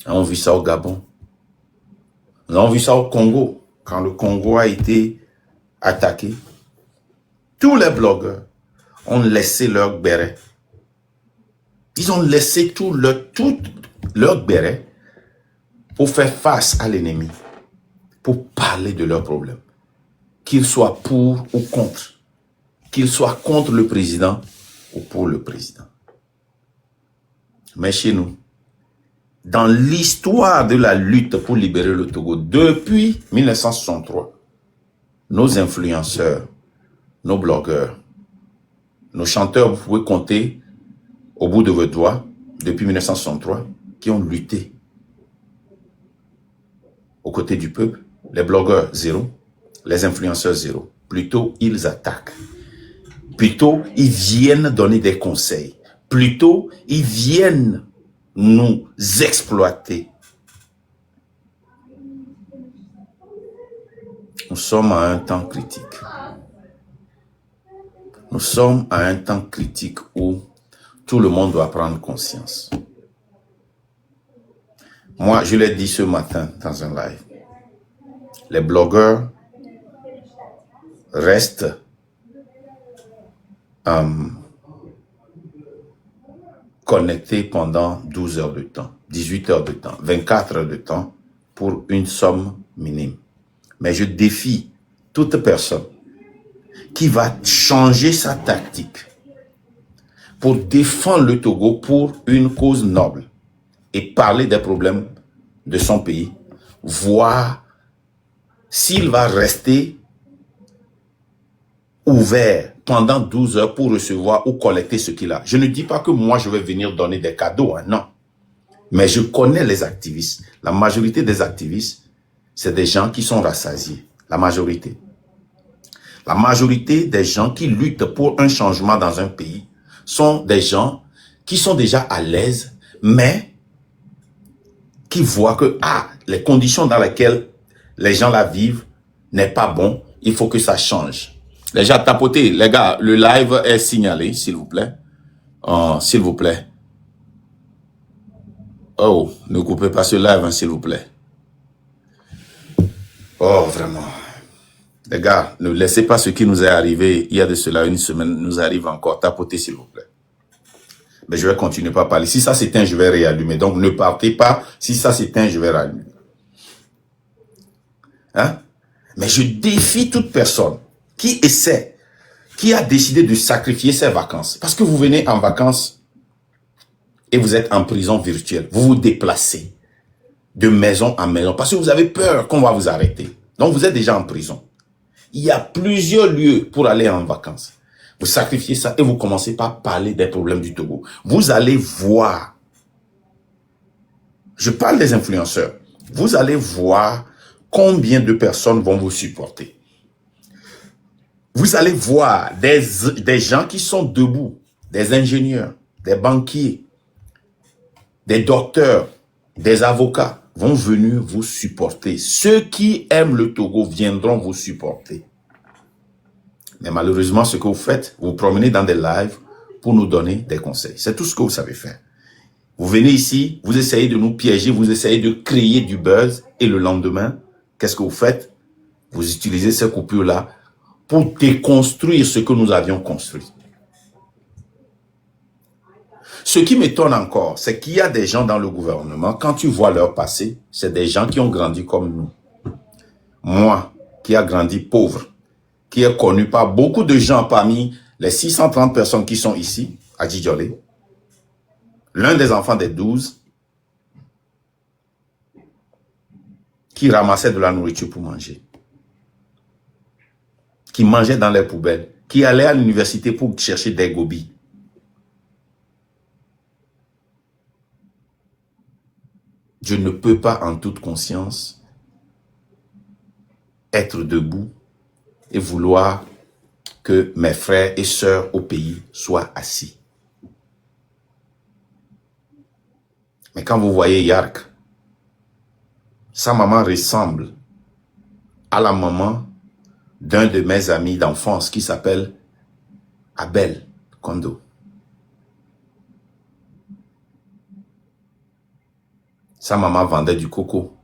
On a vu ça au Gabon. Nous avons vu ça au Congo. Quand le Congo a été attaqué, tous les blogueurs ont laissé leur béret. Ils ont laissé tout leur béret pour faire face à l'ennemi, pour parler de leurs problèmes. Qu'ils soient pour ou contre. Qu'ils soient contre le président ou pour le président. Mais chez nous, dans l'histoire de la lutte pour libérer le Togo, depuis 1963, nos influenceurs, nos blogueurs, nos chanteurs, vous pouvez compter au bout de vos doigts, depuis 1963, qui ont lutté aux côtés du peuple. Les blogueurs, zéro. Les influenceurs, zéro. Plutôt, ils attaquent. Plutôt, ils viennent donner des conseils. Plutôt, ils viennent nous exploiter. Nous sommes à un temps critique. Nous sommes à un temps critique où tout le monde doit prendre conscience. Moi, je l'ai dit ce matin dans un live. Les blogueurs restent connectés pendant 12 heures de temps, 18 heures de temps, 24 heures de temps pour une somme minime. Mais je défie toute personne qui va changer sa tactique pour défendre le Togo pour une cause noble et parler des problèmes de son pays, voir s'il va rester ouvert pendant 12 heures pour recevoir ou collecter ce qu'il a. Je ne dis pas que moi je vais venir donner des cadeaux, hein, non. Mais je connais les activistes. La majorité des activistes, c'est des gens qui sont rassasiés. La majorité. La majorité des gens qui luttent pour un changement dans un pays sont des gens qui sont déjà à l'aise, mais qui voient que les conditions dans lesquelles les gens la vivent n'est pas bon, il faut que ça change. Les gens tapotez, les gars, le live est signalé, s'il vous plaît. S'il vous plaît. Oh, ne coupez pas ce live, hein, s'il vous plaît. Oh, vraiment. Les gars, ne laissez pas ce qui nous est arrivé il y a de cela une semaine, nous arrive encore. Tapotez, s'il vous plaît. Mais je vais continuer par parler. Si ça s'éteint, je vais réallumer. Donc, ne partez pas. Si ça s'éteint, je vais rallumer. Hein? Mais je défie toute personne qui essaie, qui a décidé de sacrifier ses vacances. Parce que vous venez en vacances et vous êtes en prison virtuelle. Vous vous déplacez de maison en maison parce que vous avez peur qu'on va vous arrêter. Donc, vous êtes déjà en prison. Il y a plusieurs lieux pour aller en vacances. Vous sacrifiez ça et vous commencez par parler des problèmes du Togo. Vous allez voir. Je parle des influenceurs. Vous allez voir combien de personnes vont vous supporter. Vous allez voir des gens qui sont debout, des ingénieurs, des banquiers, des docteurs, des avocats vont venir vous supporter. Ceux qui aiment le Togo viendront vous supporter. Mais malheureusement, ce que vous faites, vous promenez dans des lives pour nous donner des conseils. C'est tout ce que vous savez faire. Vous venez ici, vous essayez de nous piéger, vous essayez de créer du buzz et le lendemain, qu'est-ce que vous faites? Vous utilisez ces coupures-là pour déconstruire ce que nous avions construit. Ce qui m'étonne encore, c'est qu'il y a des gens dans le gouvernement, quand tu vois leur passé, c'est des gens qui ont grandi comme nous. Moi, qui a grandi pauvre, qui est connu par beaucoup de gens parmi les 630 personnes qui sont ici, à Djidjolé, l'un des enfants des 12, qui ramassait de la nourriture pour manger, qui mangeait dans les poubelles, qui allait à l'université pour chercher des gobis. Je ne peux pas en toute conscience être debout et vouloir que mes frères et sœurs au pays soient assis. Mais quand vous voyez Yark, sa maman ressemble à la maman d'un de mes amis d'enfance qui s'appelle Abel Kondo. Sa maman vendait du coco.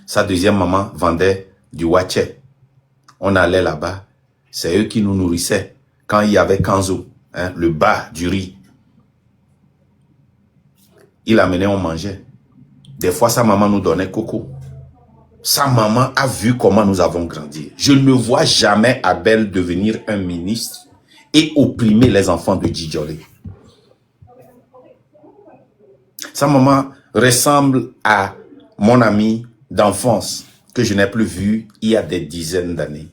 Sa deuxième maman vendait du waché. On allait là-bas. C'est eux qui nous nourrissaient. Quand il y avait kanzo, le bas du riz, il amenait, on mangeait. Des fois, sa maman nous donnait coco. Sa maman a vu comment nous avons grandi. Je ne vois jamais Abel devenir un ministre et opprimer les enfants de Djidjolé. Sa maman ressemble à mon ami d'enfance que je n'ai plus vu il y a des dizaines d'années.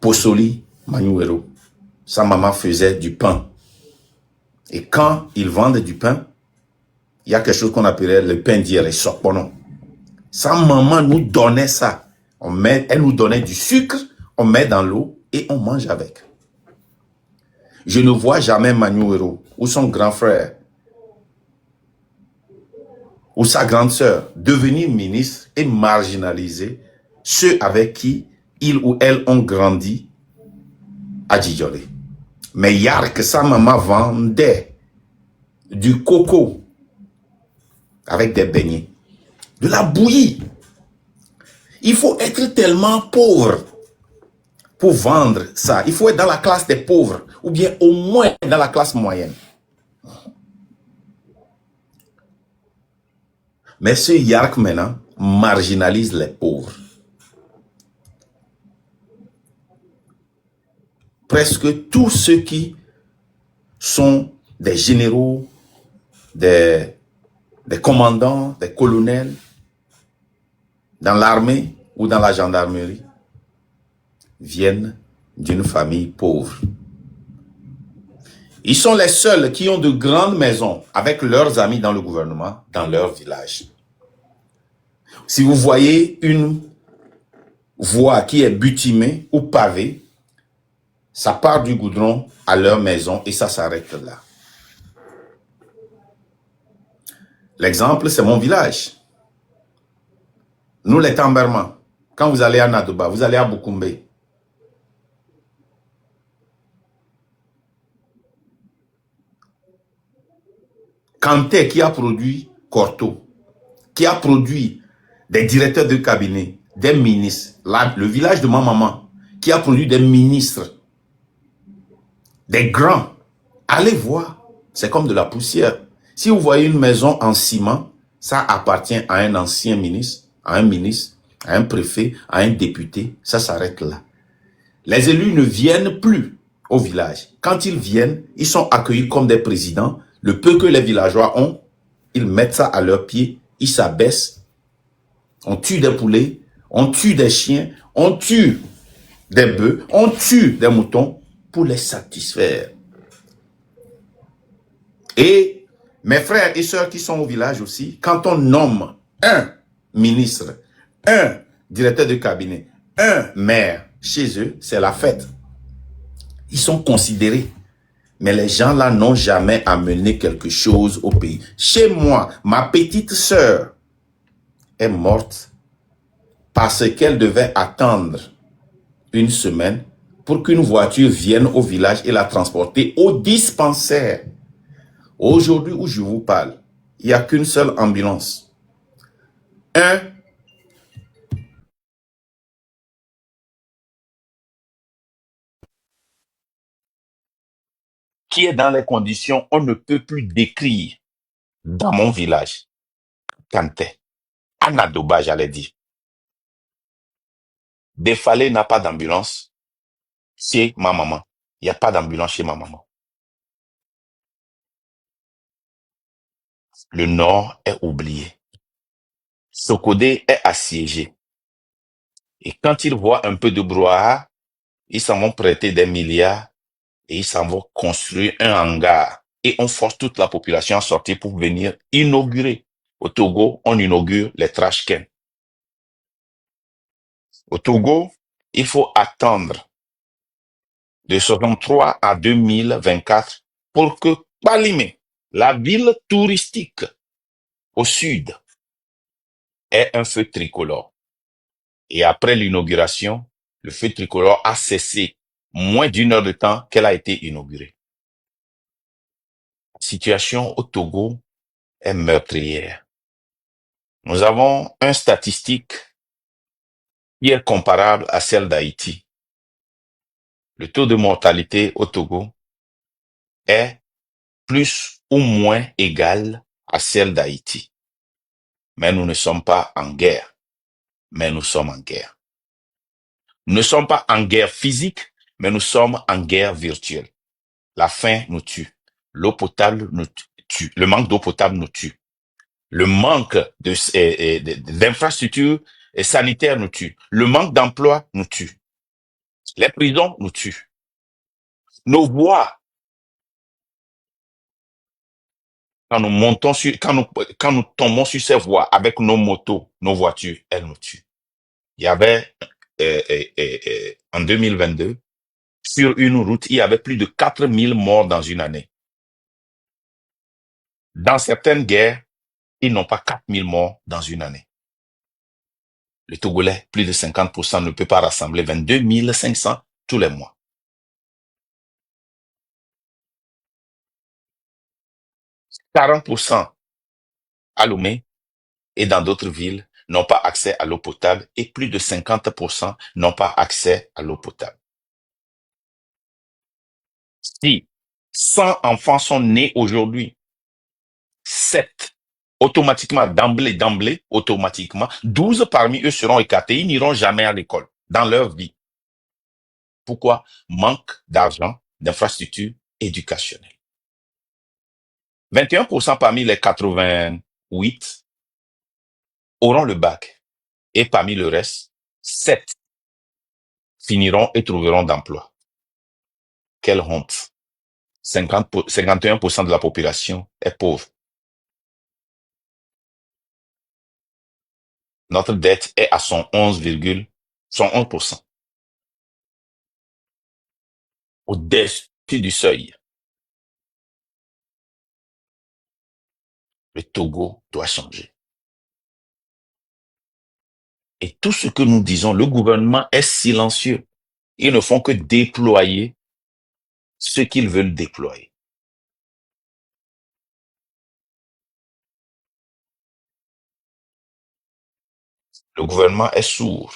Posoli Manuero. Sa maman faisait du pain. Et quand ils vendent du pain, il y a quelque chose qu'on appelait le pain d'hier et soponon. Sa maman nous donnait ça. Elle nous donnait du sucre, on met dans l'eau et on mange avec. Je ne vois jamais Manuero ou son grand frère ou sa grande sœur devenir ministre et marginaliser ceux avec qui ils ou elles ont grandi à Djidjolé. Mais Yark, sa maman vendait du coco avec des beignets, de la bouillie. Il faut être tellement pauvre pour vendre ça. Il faut être dans la classe des pauvres ou bien au moins dans la classe moyenne. Mais ce Yark maintenant marginalise les pauvres. Presque tous ceux qui sont des généraux, des commandants, des colonels, dans l'armée ou dans la gendarmerie, viennent d'une famille pauvre. Ils sont les seuls qui ont de grandes maisons avec leurs amis dans le gouvernement, dans leur village. Si vous voyez une voie qui est bitumée ou pavée, ça part du goudron à leur maison et ça s'arrête là. L'exemple, c'est mon village. Nous, les Tambermans, quand vous allez à Nadoba, vous allez à Bukumbe. Kanté qui a produit Corto, qui a produit des directeurs de cabinet, des ministres, le village de ma maman, qui a produit des ministres, des grands. Allez voir, c'est comme de la poussière. Si vous voyez une maison en ciment, ça appartient à un ancien ministre, à un préfet, à un député, ça s'arrête là. Les élus ne viennent plus au village. Quand ils viennent, ils sont accueillis comme des présidents. Le peu que les villageois ont, ils mettent ça à leurs pieds, ils s'abaissent. On tue des poulets, on tue des chiens, on tue des bœufs, on tue des moutons pour les satisfaire. Et mes frères et sœurs qui sont au village aussi, quand on nomme un ministre, un directeur de cabinet, un maire chez eux, c'est la fête. Ils sont considérés. Mais les gens là n'ont jamais amené quelque chose au pays. Chez moi, ma petite sœur est morte parce qu'elle devait attendre une semaine pour qu'une voiture vienne au village et la transporter au dispensaire. Aujourd'hui où je vous parle, il n'y a qu'une seule ambulance. Un qui est dans les conditions on ne peut plus décrire dans mon village. Kanté, Anadoba, j'allais dire. Defalé n'a pas d'ambulance chez ma maman. Il n'y a pas d'ambulance chez ma maman. Le Nord est oublié. Sokodé est assiégé. Et quand ils voient un peu de brouhaha, ils s'en vont prêter des milliards et ils s'en vont construire un hangar et on force toute la population à sortir pour venir inaugurer. Au Togo, on inaugure les trash cans. Au Togo, il faut attendre de 63 à 2024 pour que Palimé, la ville touristique au sud, ait un feu tricolore. Et après l'inauguration, le feu tricolore a cessé moins d'1 heure de temps qu'elle a été inaugurée. La situation au Togo est meurtrière. Nous avons une statistique qui est comparable à celle d'Haïti. Le taux de mortalité au Togo est plus ou moins égal à celle d'Haïti. Mais nous ne sommes pas en guerre, mais nous sommes en guerre. Nous ne sommes pas en guerre physique, mais nous sommes en guerre virtuelle. La faim nous tue. L'eau potable nous tue. Le manque d'eau potable nous tue. Le manque d'infrastructures sanitaires nous tue. Le manque d'emploi nous tue. Les prisons nous tuent. Nos voies, quand nous tombons sur ces voies avec nos motos, nos voitures, elles nous tuent. Il y avait, en 2022, sur une route, il y avait plus de 4000 morts dans une année. Dans certaines guerres, ils n'ont pas 4000 morts dans une année. Le Togolais, plus de 50% ne peut pas rassembler 22 500 tous les mois. « 40% à Lomé et dans d'autres villes n'ont pas accès à l'eau potable et plus de 50% n'ont pas accès à l'eau potable. Si 100 enfants sont nés aujourd'hui, 7 automatiquement, d'emblée, automatiquement, 12 parmi eux seront écartés, ils n'iront jamais à l'école dans leur vie. Pourquoi? Manque d'argent, d'infrastructures éducationnelles. 21% parmi les 88 auront le bac. Et parmi le reste, 7 finiront et trouveront d'emploi. Quelle honte. 51% de la population est pauvre. Notre dette est à son 11%. Au-dessus du seuil. Le Togo doit changer. Et tout ce que nous disons, le gouvernement est silencieux. Ils ne font que déployer ce qu'ils veulent déployer. Le gouvernement est sourd.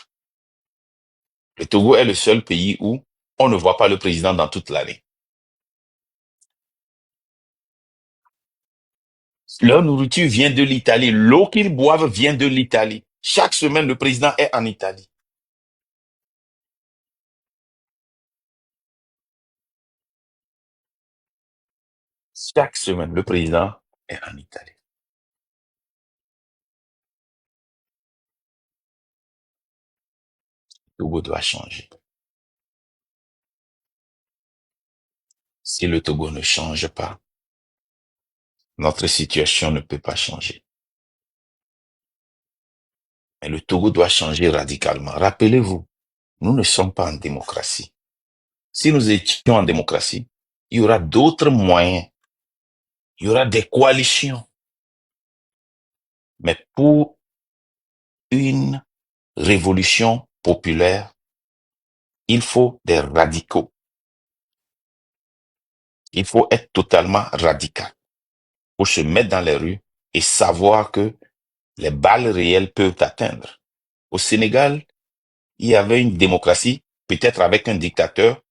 Le Togo est le seul pays où on ne voit pas le président dans toute l'année. Leur nourriture vient de l'Italie. L'eau qu'ils boivent vient de l'Italie. Chaque semaine, le président est en Italie. Chaque semaine, le président est en Italie. Le Togo doit changer. Si le Togo ne change pas, notre situation ne peut pas changer. Mais le Togo doit changer radicalement. Rappelez-vous, nous ne sommes pas en démocratie. Si nous étions en démocratie, il y aura d'autres moyens. Il y aura des coalitions. Mais pour une révolution populaire, il faut des radicaux. Il faut être totalement radical pour se mettre dans les rues et savoir que les balles réelles peuvent atteindre. Au Sénégal, il y avait une démocratie, peut-être avec un dictateur,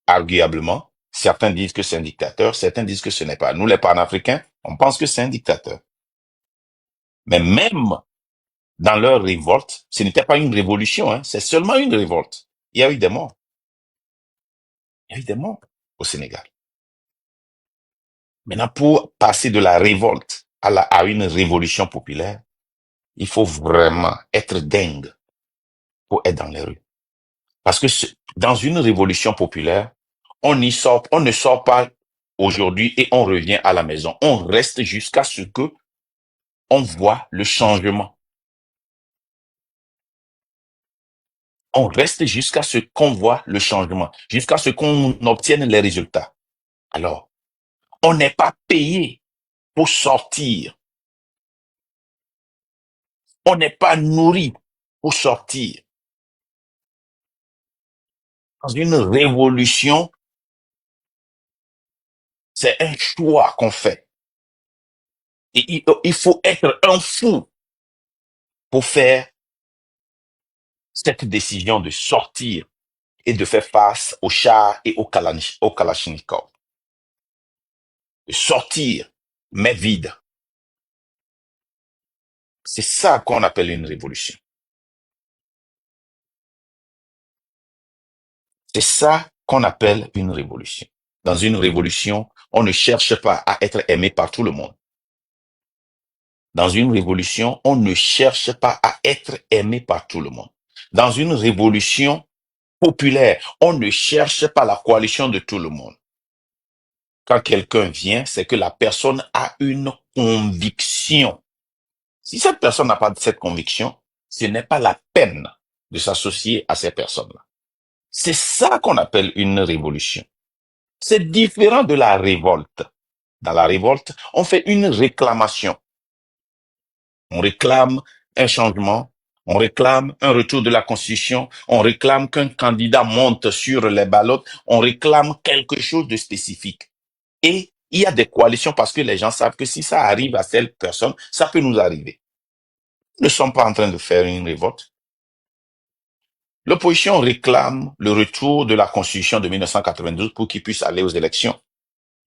arguablement. Certains disent que c'est un dictateur, certains disent que ce n'est pas. Nous, les panafricains, on pense que c'est un dictateur. Mais même dans leur révolte, ce n'était pas une révolution, hein, c'est seulement une révolte. Il y a eu des morts. Il y a eu des morts au Sénégal. Maintenant, pour passer de la révolte à une révolution populaire, il faut vraiment être dingue pour être dans les rues. Parce que dans une révolution populaire, on ne sort pas aujourd'hui et on revient à la maison. On reste jusqu'à ce que on voit le changement. On reste jusqu'à ce qu'on voit le changement, jusqu'à ce qu'on obtienne les résultats. Alors, on n'est pas payé pour sortir. On n'est pas nourri pour sortir. Dans une révolution, c'est un choix qu'on fait. Et il faut être un fou pour faire cette décision de sortir et de faire face aux chars et aux kalachnikovs. De sortir, mais vide. C'est ça qu'on appelle une révolution. C'est ça qu'on appelle une révolution. Dans une révolution, on ne cherche pas à être aimé par tout le monde. Dans une révolution, on ne cherche pas à être aimé par tout le monde. Dans une révolution populaire, on ne cherche pas la coalition de tout le monde. Quand quelqu'un vient, c'est que la personne a une conviction. Si cette personne n'a pas cette conviction, ce n'est pas la peine de s'associer à ces personnes-là. C'est ça qu'on appelle une révolution. C'est différent de la révolte. Dans la révolte, on fait une réclamation. On réclame un changement, on réclame un retour de la Constitution, on réclame qu'un candidat monte sur les ballots, on réclame quelque chose de spécifique. Et il y a des coalitions parce que les gens savent que si ça arrive à telle personne, ça peut nous arriver. Nous ne sommes pas en train de faire une révolte. L'opposition réclame le retour de la Constitution de 1992 pour qu'ils puissent aller aux élections.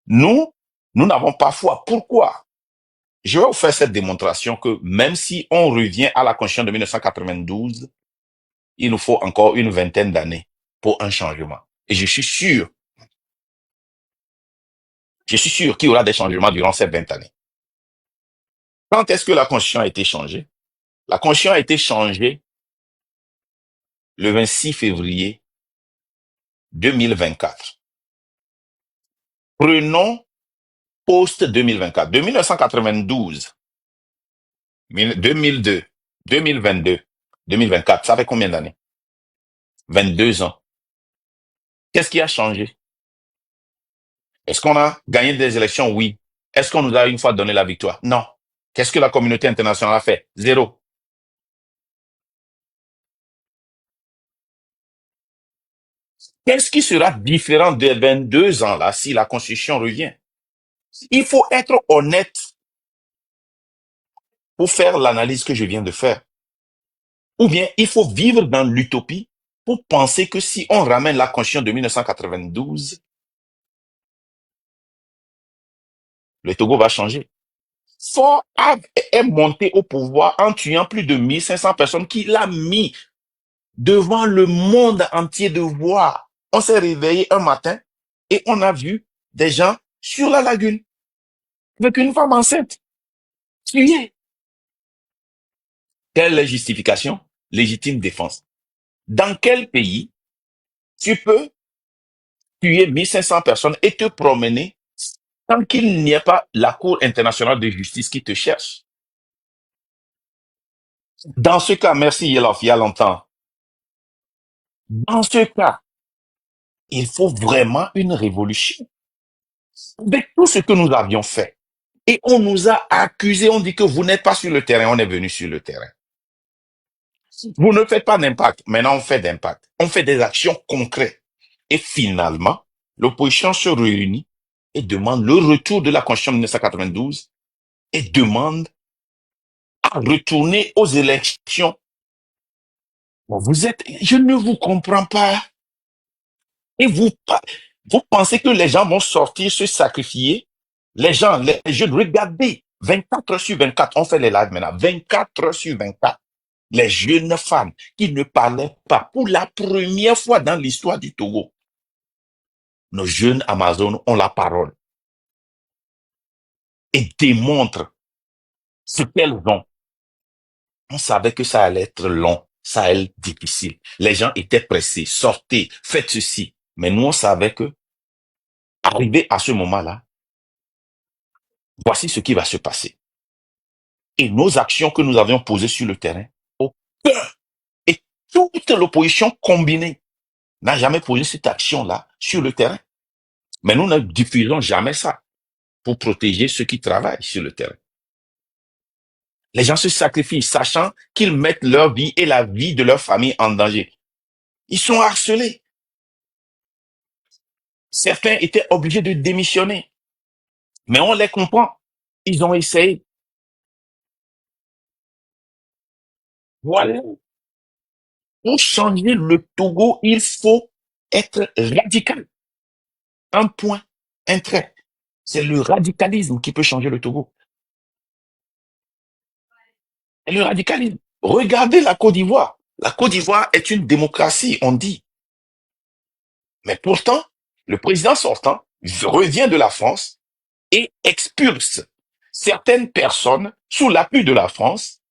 Nous n'avons pas foi. Pourquoi? Je vais vous faire cette démonstration que même si on revient à la Constitution de 1992, il nous faut encore une vingtaine d'années pour un changement. Et je suis sûr qu'il y aura des changements durant ces 20 années. Quand est-ce que la Constitution a été changée? La Constitution a été changée le 26 février 2024. Prenons post-2024. De 1992, 2002, 2022, 2024, ça fait combien d'années? 22 ans. Qu'est-ce qui a changé? Est-ce qu'on a gagné des élections? Oui. Est-ce qu'on nous a une fois donné la victoire? Non. Qu'est-ce que la communauté internationale a fait? Zéro. Qu'est-ce qui sera différent de 22 ans là si la Constitution revient? Il faut être honnête pour faire l'analyse que je viens de faire. Ou bien il faut vivre dans l'utopie pour penser que si on ramène la Constitution de 1992, le Togo va changer. Ford est monté au pouvoir en tuant plus de 1500 personnes qu'il a mis devant le monde entier de voir. On s'est réveillé un matin et on a vu des gens sur la lagune avec une femme enceinte tuée. Quelle est la justification? Légitime défense. Dans quel pays tu peux tuer 1500 personnes et te promener tant qu'il n'y ait pas la Cour internationale de justice qui te cherche? Dans ce cas, merci Yelof, il y a longtemps. Dans ce cas, il faut vraiment une révolution. Avec tout ce que nous avions fait. Et on nous a accusés, on dit que vous n'êtes pas sur le terrain, on est venu sur le terrain. Vous ne faites pas d'impact, maintenant on fait d'impact. On fait des actions concrètes. Et finalement, l'opposition se réunit et demande le retour de la Constitution de 1992 et demande à retourner aux élections. Bon, je ne vous comprends pas. Et vous pensez que les gens vont sortir se sacrifier? Les gens, les jeunes, regardez, 24 heures sur 24, on fait les lives maintenant, 24 heures sur 24, les jeunes femmes qui ne parlaient pas pour la première fois dans l'histoire du Togo. Nos jeunes Amazones ont la parole et démontrent ce qu'elles ont. On savait que ça allait être long, ça allait être difficile. Les gens étaient pressés, sortez, faites ceci. Mais nous, on savait que Arrivé à ce moment-là, voici ce qui va se passer. Et nos actions que nous avions posées sur le terrain, aucun et toute l'opposition combinée n'a jamais posé cette action-là sur le terrain. Mais nous ne diffusons jamais ça pour protéger ceux qui travaillent sur le terrain. Les gens se sacrifient, sachant qu'ils mettent leur vie et la vie de leur famille en danger. Ils sont harcelés. Certains étaient obligés de démissionner. Mais on les comprend. Ils ont essayé. Voilà. Pour changer le Togo, il faut être radical. Un point, un trait. C'est le radicalisme qui peut changer le Togo. Et le radicalisme. Regardez la Côte d'Ivoire. La Côte d'Ivoire est une démocratie, on dit. Mais pourtant, le président sortant revient de la France et expulse certaines personnes sous l'appui de la France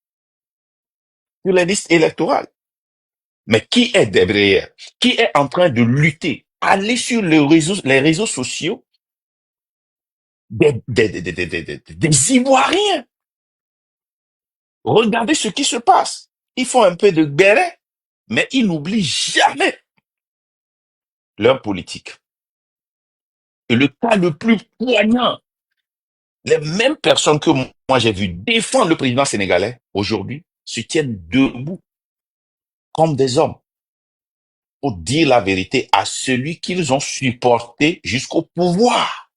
sur les listes électorales. Mais qui est derrière? Qui est en train de lutter? Allez sur les réseaux sociaux des Ivoiriens. Regardez ce qui se passe. Ils font un peu de béret, mais ils n'oublient jamais leur politique. Et le cas le plus poignant, les mêmes personnes que moi j'ai vu défendre le président sénégalais aujourd'hui se tiennent debout comme des hommes pour dire la vérité à celui qu'ils ont supporté jusqu'au pouvoir.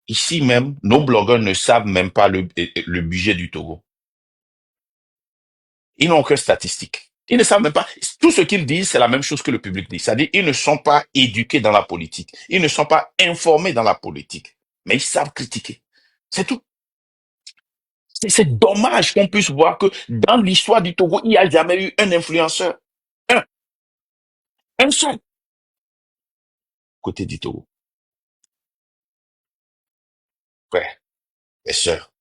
Ici même, nos blogueurs ne savent même pas le budget du Togo. Ils n'ont aucune statistique. Ils ne savent même pas. Tout ce qu'ils disent, c'est la même chose que le public dit. C'est-à-dire, ils ne sont pas éduqués dans la politique. Ils ne sont pas informés dans la politique. Mais ils savent critiquer. C'est tout. C'est dommage qu'on puisse voir que dans l'histoire du Togo, il n'y a jamais eu un influenceur. Un. Un seul. Côté du Togo. Frères et sœurs.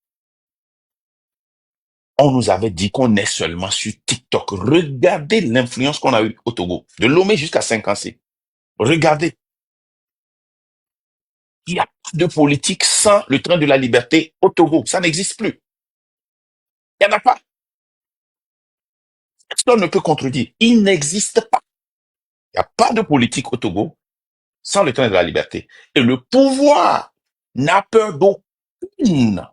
On nous avait dit qu'on est seulement sur TikTok. Regardez l'influence qu'on a eue au Togo. De Lomé jusqu'à Saint-Cancé. Regardez. Il n'y a pas de politique sans le train de la liberté au Togo. Ça n'existe plus. Il n'y en a pas. Personne ne peut contredire. Il n'existe pas. Il n'y a pas de politique au Togo sans le train de la liberté. Et le pouvoir n'a peur d'aucune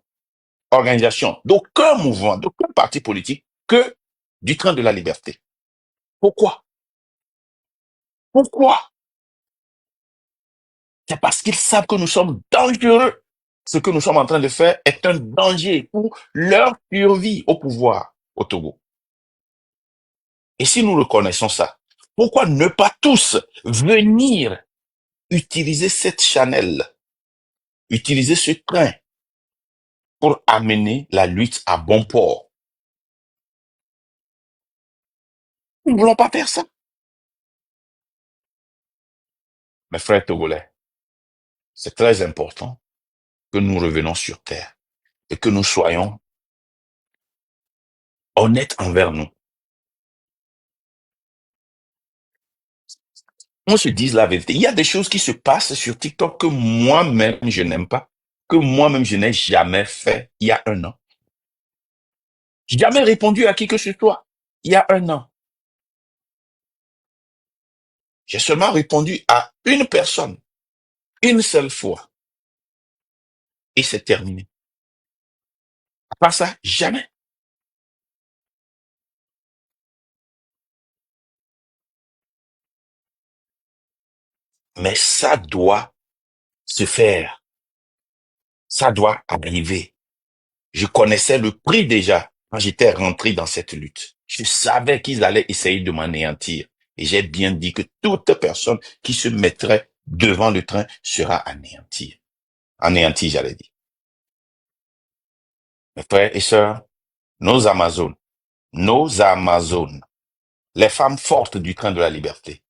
organisation, d'aucun mouvement, d'aucun parti politique que du train de la liberté. Pourquoi? Pourquoi? C'est parce qu'ils savent que nous sommes dangereux. Ce que nous sommes en train de faire est un danger pour leur survie au pouvoir au Togo. Et si nous reconnaissons ça, pourquoi ne pas tous venir utiliser cette Chanel, utiliser ce train pour amener la lutte à bon port? Nous ne voulons pas faire ça. Mes frères togolais, c'est très important que nous revenons sur terre et que nous soyons honnêtes envers nous. On se dise la vérité. Il y a des choses qui se passent sur TikTok que moi-même je n'aime pas, que moi-même je n'ai jamais fait il y a un an. J'ai jamais répondu à qui que ce soit il y a un an. J'ai seulement répondu à une personne, une seule fois. Et c'est terminé. À part ça, jamais. Mais ça doit se faire. Ça doit arriver. Je connaissais le prix déjà quand j'étais rentré dans cette lutte. Je savais qu'ils allaient essayer de m'anéantir. Et j'ai bien dit que toute personne qui se mettrait devant le train sera anéantie. Anéantie, j'allais dire. Mes frères et sœurs, nos Amazones, les femmes fortes du train de la liberté,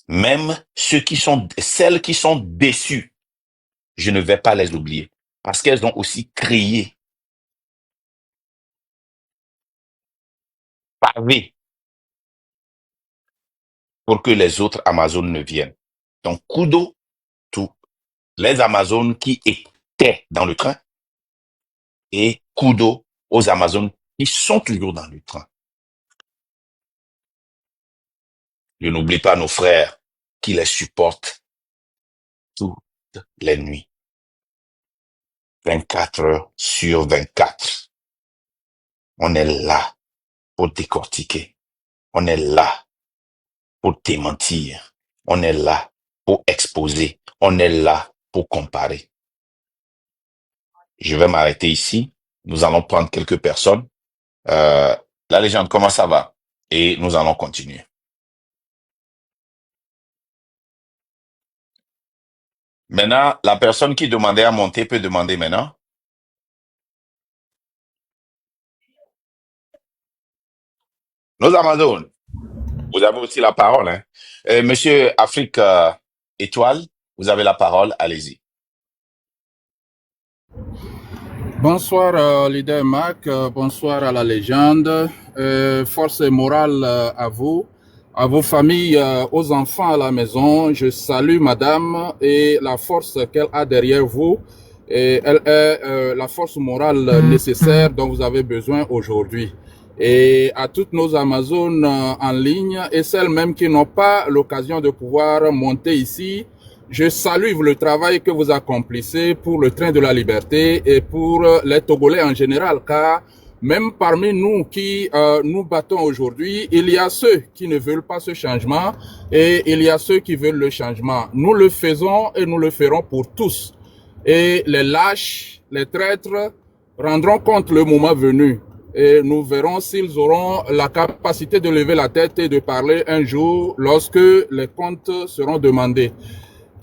même celles qui sont déçues, je ne vais pas les oublier parce qu'elles ont aussi crié, pavé, pour que les autres Amazones ne viennent. Donc, kudo, tous les Amazones qui étaient dans le train et kudo aux Amazones qui sont toujours dans le train. Je n'oublie pas nos frères qui les supportent toutes les nuits. 24 heures sur 24. On est là pour décortiquer. On est là pour démentir. On est là pour exposer. On est là pour comparer. Je vais m'arrêter ici. Nous allons prendre quelques personnes. La légende, comment ça va? Et nous allons continuer. Maintenant, la personne qui demandait à monter peut demander maintenant. Nos Amazones, vous avez aussi la parole. Hein? Monsieur Afrique Étoile, vous avez la parole, allez-y. Bonsoir leader Mac, bonsoir à la légende, force et morale à vous, à vos familles, aux enfants à la maison. Je salue madame et la force qu'elle a derrière vous. Et elle est la force morale nécessaire dont vous avez besoin aujourd'hui. Et à toutes nos Amazones en ligne et celles même qui n'ont pas l'occasion de pouvoir monter ici, je salue le travail que vous accomplissez pour le train de la liberté et pour les Togolais en général, car même parmi nous qui nous battons aujourd'hui, il y a ceux qui ne veulent pas ce changement et il y a ceux qui veulent le changement. Nous le faisons et nous le ferons pour tous. Et les lâches, les traîtres rendront compte le moment venu. Et nous verrons s'ils auront la capacité de lever la tête et de parler un jour lorsque les comptes seront demandés.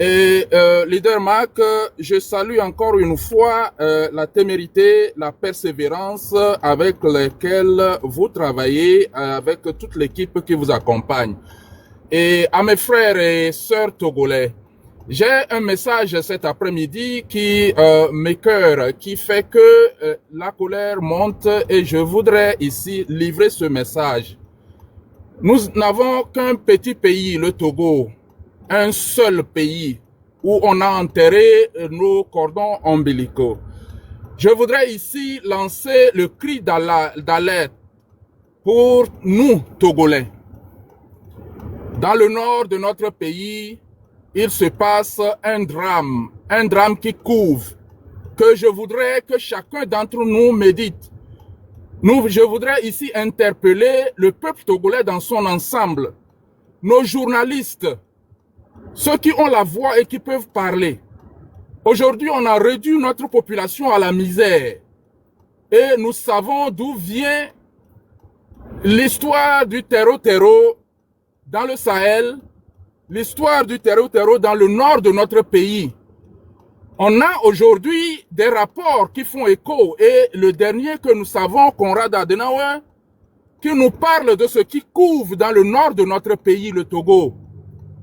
Et leader Mac, je salue encore une fois la témérité, la persévérance avec laquelle vous travaillez avec toute l'équipe qui vous accompagne. Et à mes frères et sœurs togolais, j'ai un message cet après-midi qui m'écoeure, qui fait que la colère monte et je voudrais ici livrer ce message. Nous n'avons qu'un petit pays, le Togo, un seul pays où on a enterré nos cordons ombilicaux. Je voudrais ici lancer le cri d'alerte pour nous, Togolais. Dans le nord de notre pays, il se passe un drame qui couve, que je voudrais que chacun d'entre nous médite. Je voudrais ici interpeller le peuple togolais dans son ensemble, nos journalistes, ceux qui ont la voix et qui peuvent parler. Aujourd'hui, on a réduit notre population à la misère. Et nous savons d'où vient l'histoire du terreau dans le Sahel, l'histoire du terreau dans le nord de notre pays. On a aujourd'hui des rapports qui font écho et le dernier que nous savons, Konrad Adenauer, qui nous parle de ce qui couvre dans le nord de notre pays, le Togo.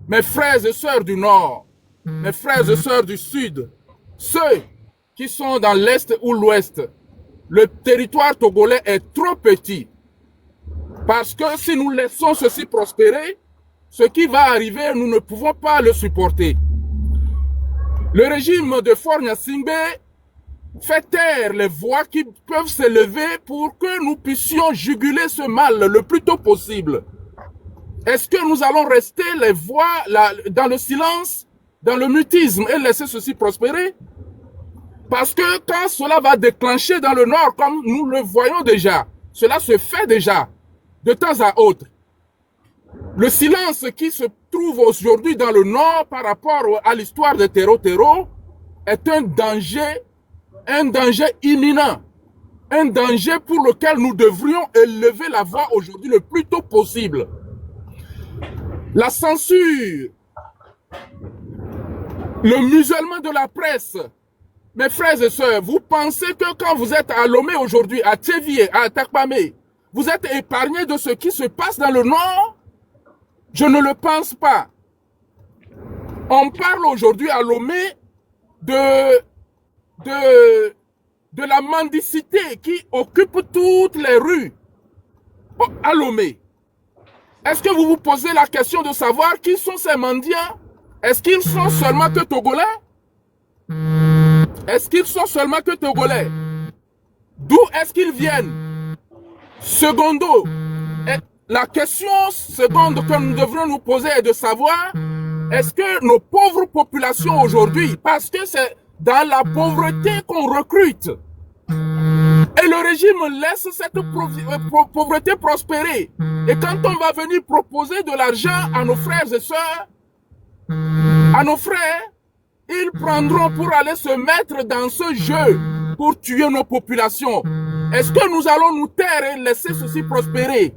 Mes frères et sœurs du nord, mes frères et sœurs du sud, ceux qui sont dans l'est ou l'ouest, le territoire togolais est trop petit. Parce que si nous laissons ceci prospérer, ce qui va arriver, nous ne pouvons pas le supporter. Le régime de Faure Gnassingbé fait taire les voix qui peuvent s'élever pour que nous puissions juguler ce mal le plus tôt possible. Est-ce que nous allons rester les voix dans le silence, dans le mutisme et laisser ceci prospérer? Parce que quand cela va déclencher dans le nord, comme nous le voyons déjà, cela se fait déjà de temps à autre. Le silence qui se trouve aujourd'hui dans le nord par rapport à l'histoire de Terreau est un danger imminent, un danger pour lequel nous devrions élever la voix aujourd'hui le plus tôt possible. La censure, le musellement de la presse. Mes frères et sœurs, vous pensez que quand vous êtes à Lomé aujourd'hui, à Tchévié, à Takpamé, vous êtes épargnés de ce qui se passe dans le nord? Je ne le pense pas. On parle aujourd'hui à Lomé de la mendicité qui occupe toutes les rues à Lomé. Est-ce que vous vous posez la question de savoir qui sont ces mendiants? Est-ce qu'ils sont seulement que Togolais? Est-ce qu'ils sont seulement que Togolais? D'où est-ce qu'ils viennent? Secondo, la question seconde que nous devrons nous poser est de savoir, est-ce que nos pauvres populations aujourd'hui, parce que c'est dans la pauvreté qu'on recrute, et le régime laisse cette pauvreté prospérer. Et quand on va venir proposer de l'argent à nos frères et sœurs, à nos frères, ils prendront pour aller se mettre dans ce jeu pour tuer nos populations. Est-ce que nous allons nous taire et laisser ceci prospérer?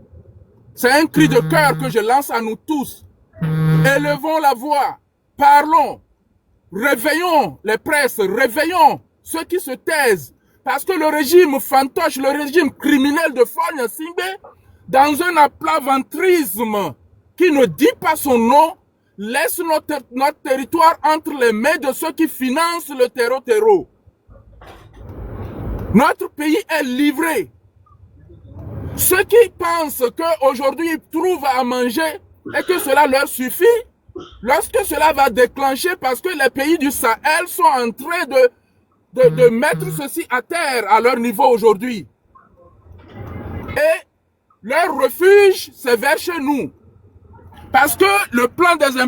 C'est un cri de cœur que je lance à nous tous. Élevons la voix, parlons, réveillons les presses, réveillons ceux qui se taisent. Parce que le régime fantoche, le régime criminel de Fagne Singbe, dans un aplaventrisme qui ne dit pas son nom, laisse notre territoire entre les mains de ceux qui financent le terreau. Notre pays est livré. Ceux qui pensent qu'aujourd'hui ils trouvent à manger et que cela leur suffit, lorsque cela va déclencher, parce que les pays du Sahel sont en train de mettre ceci à terre à leur niveau aujourd'hui. Et leur refuge, c'est vers chez nous. Parce que le plan des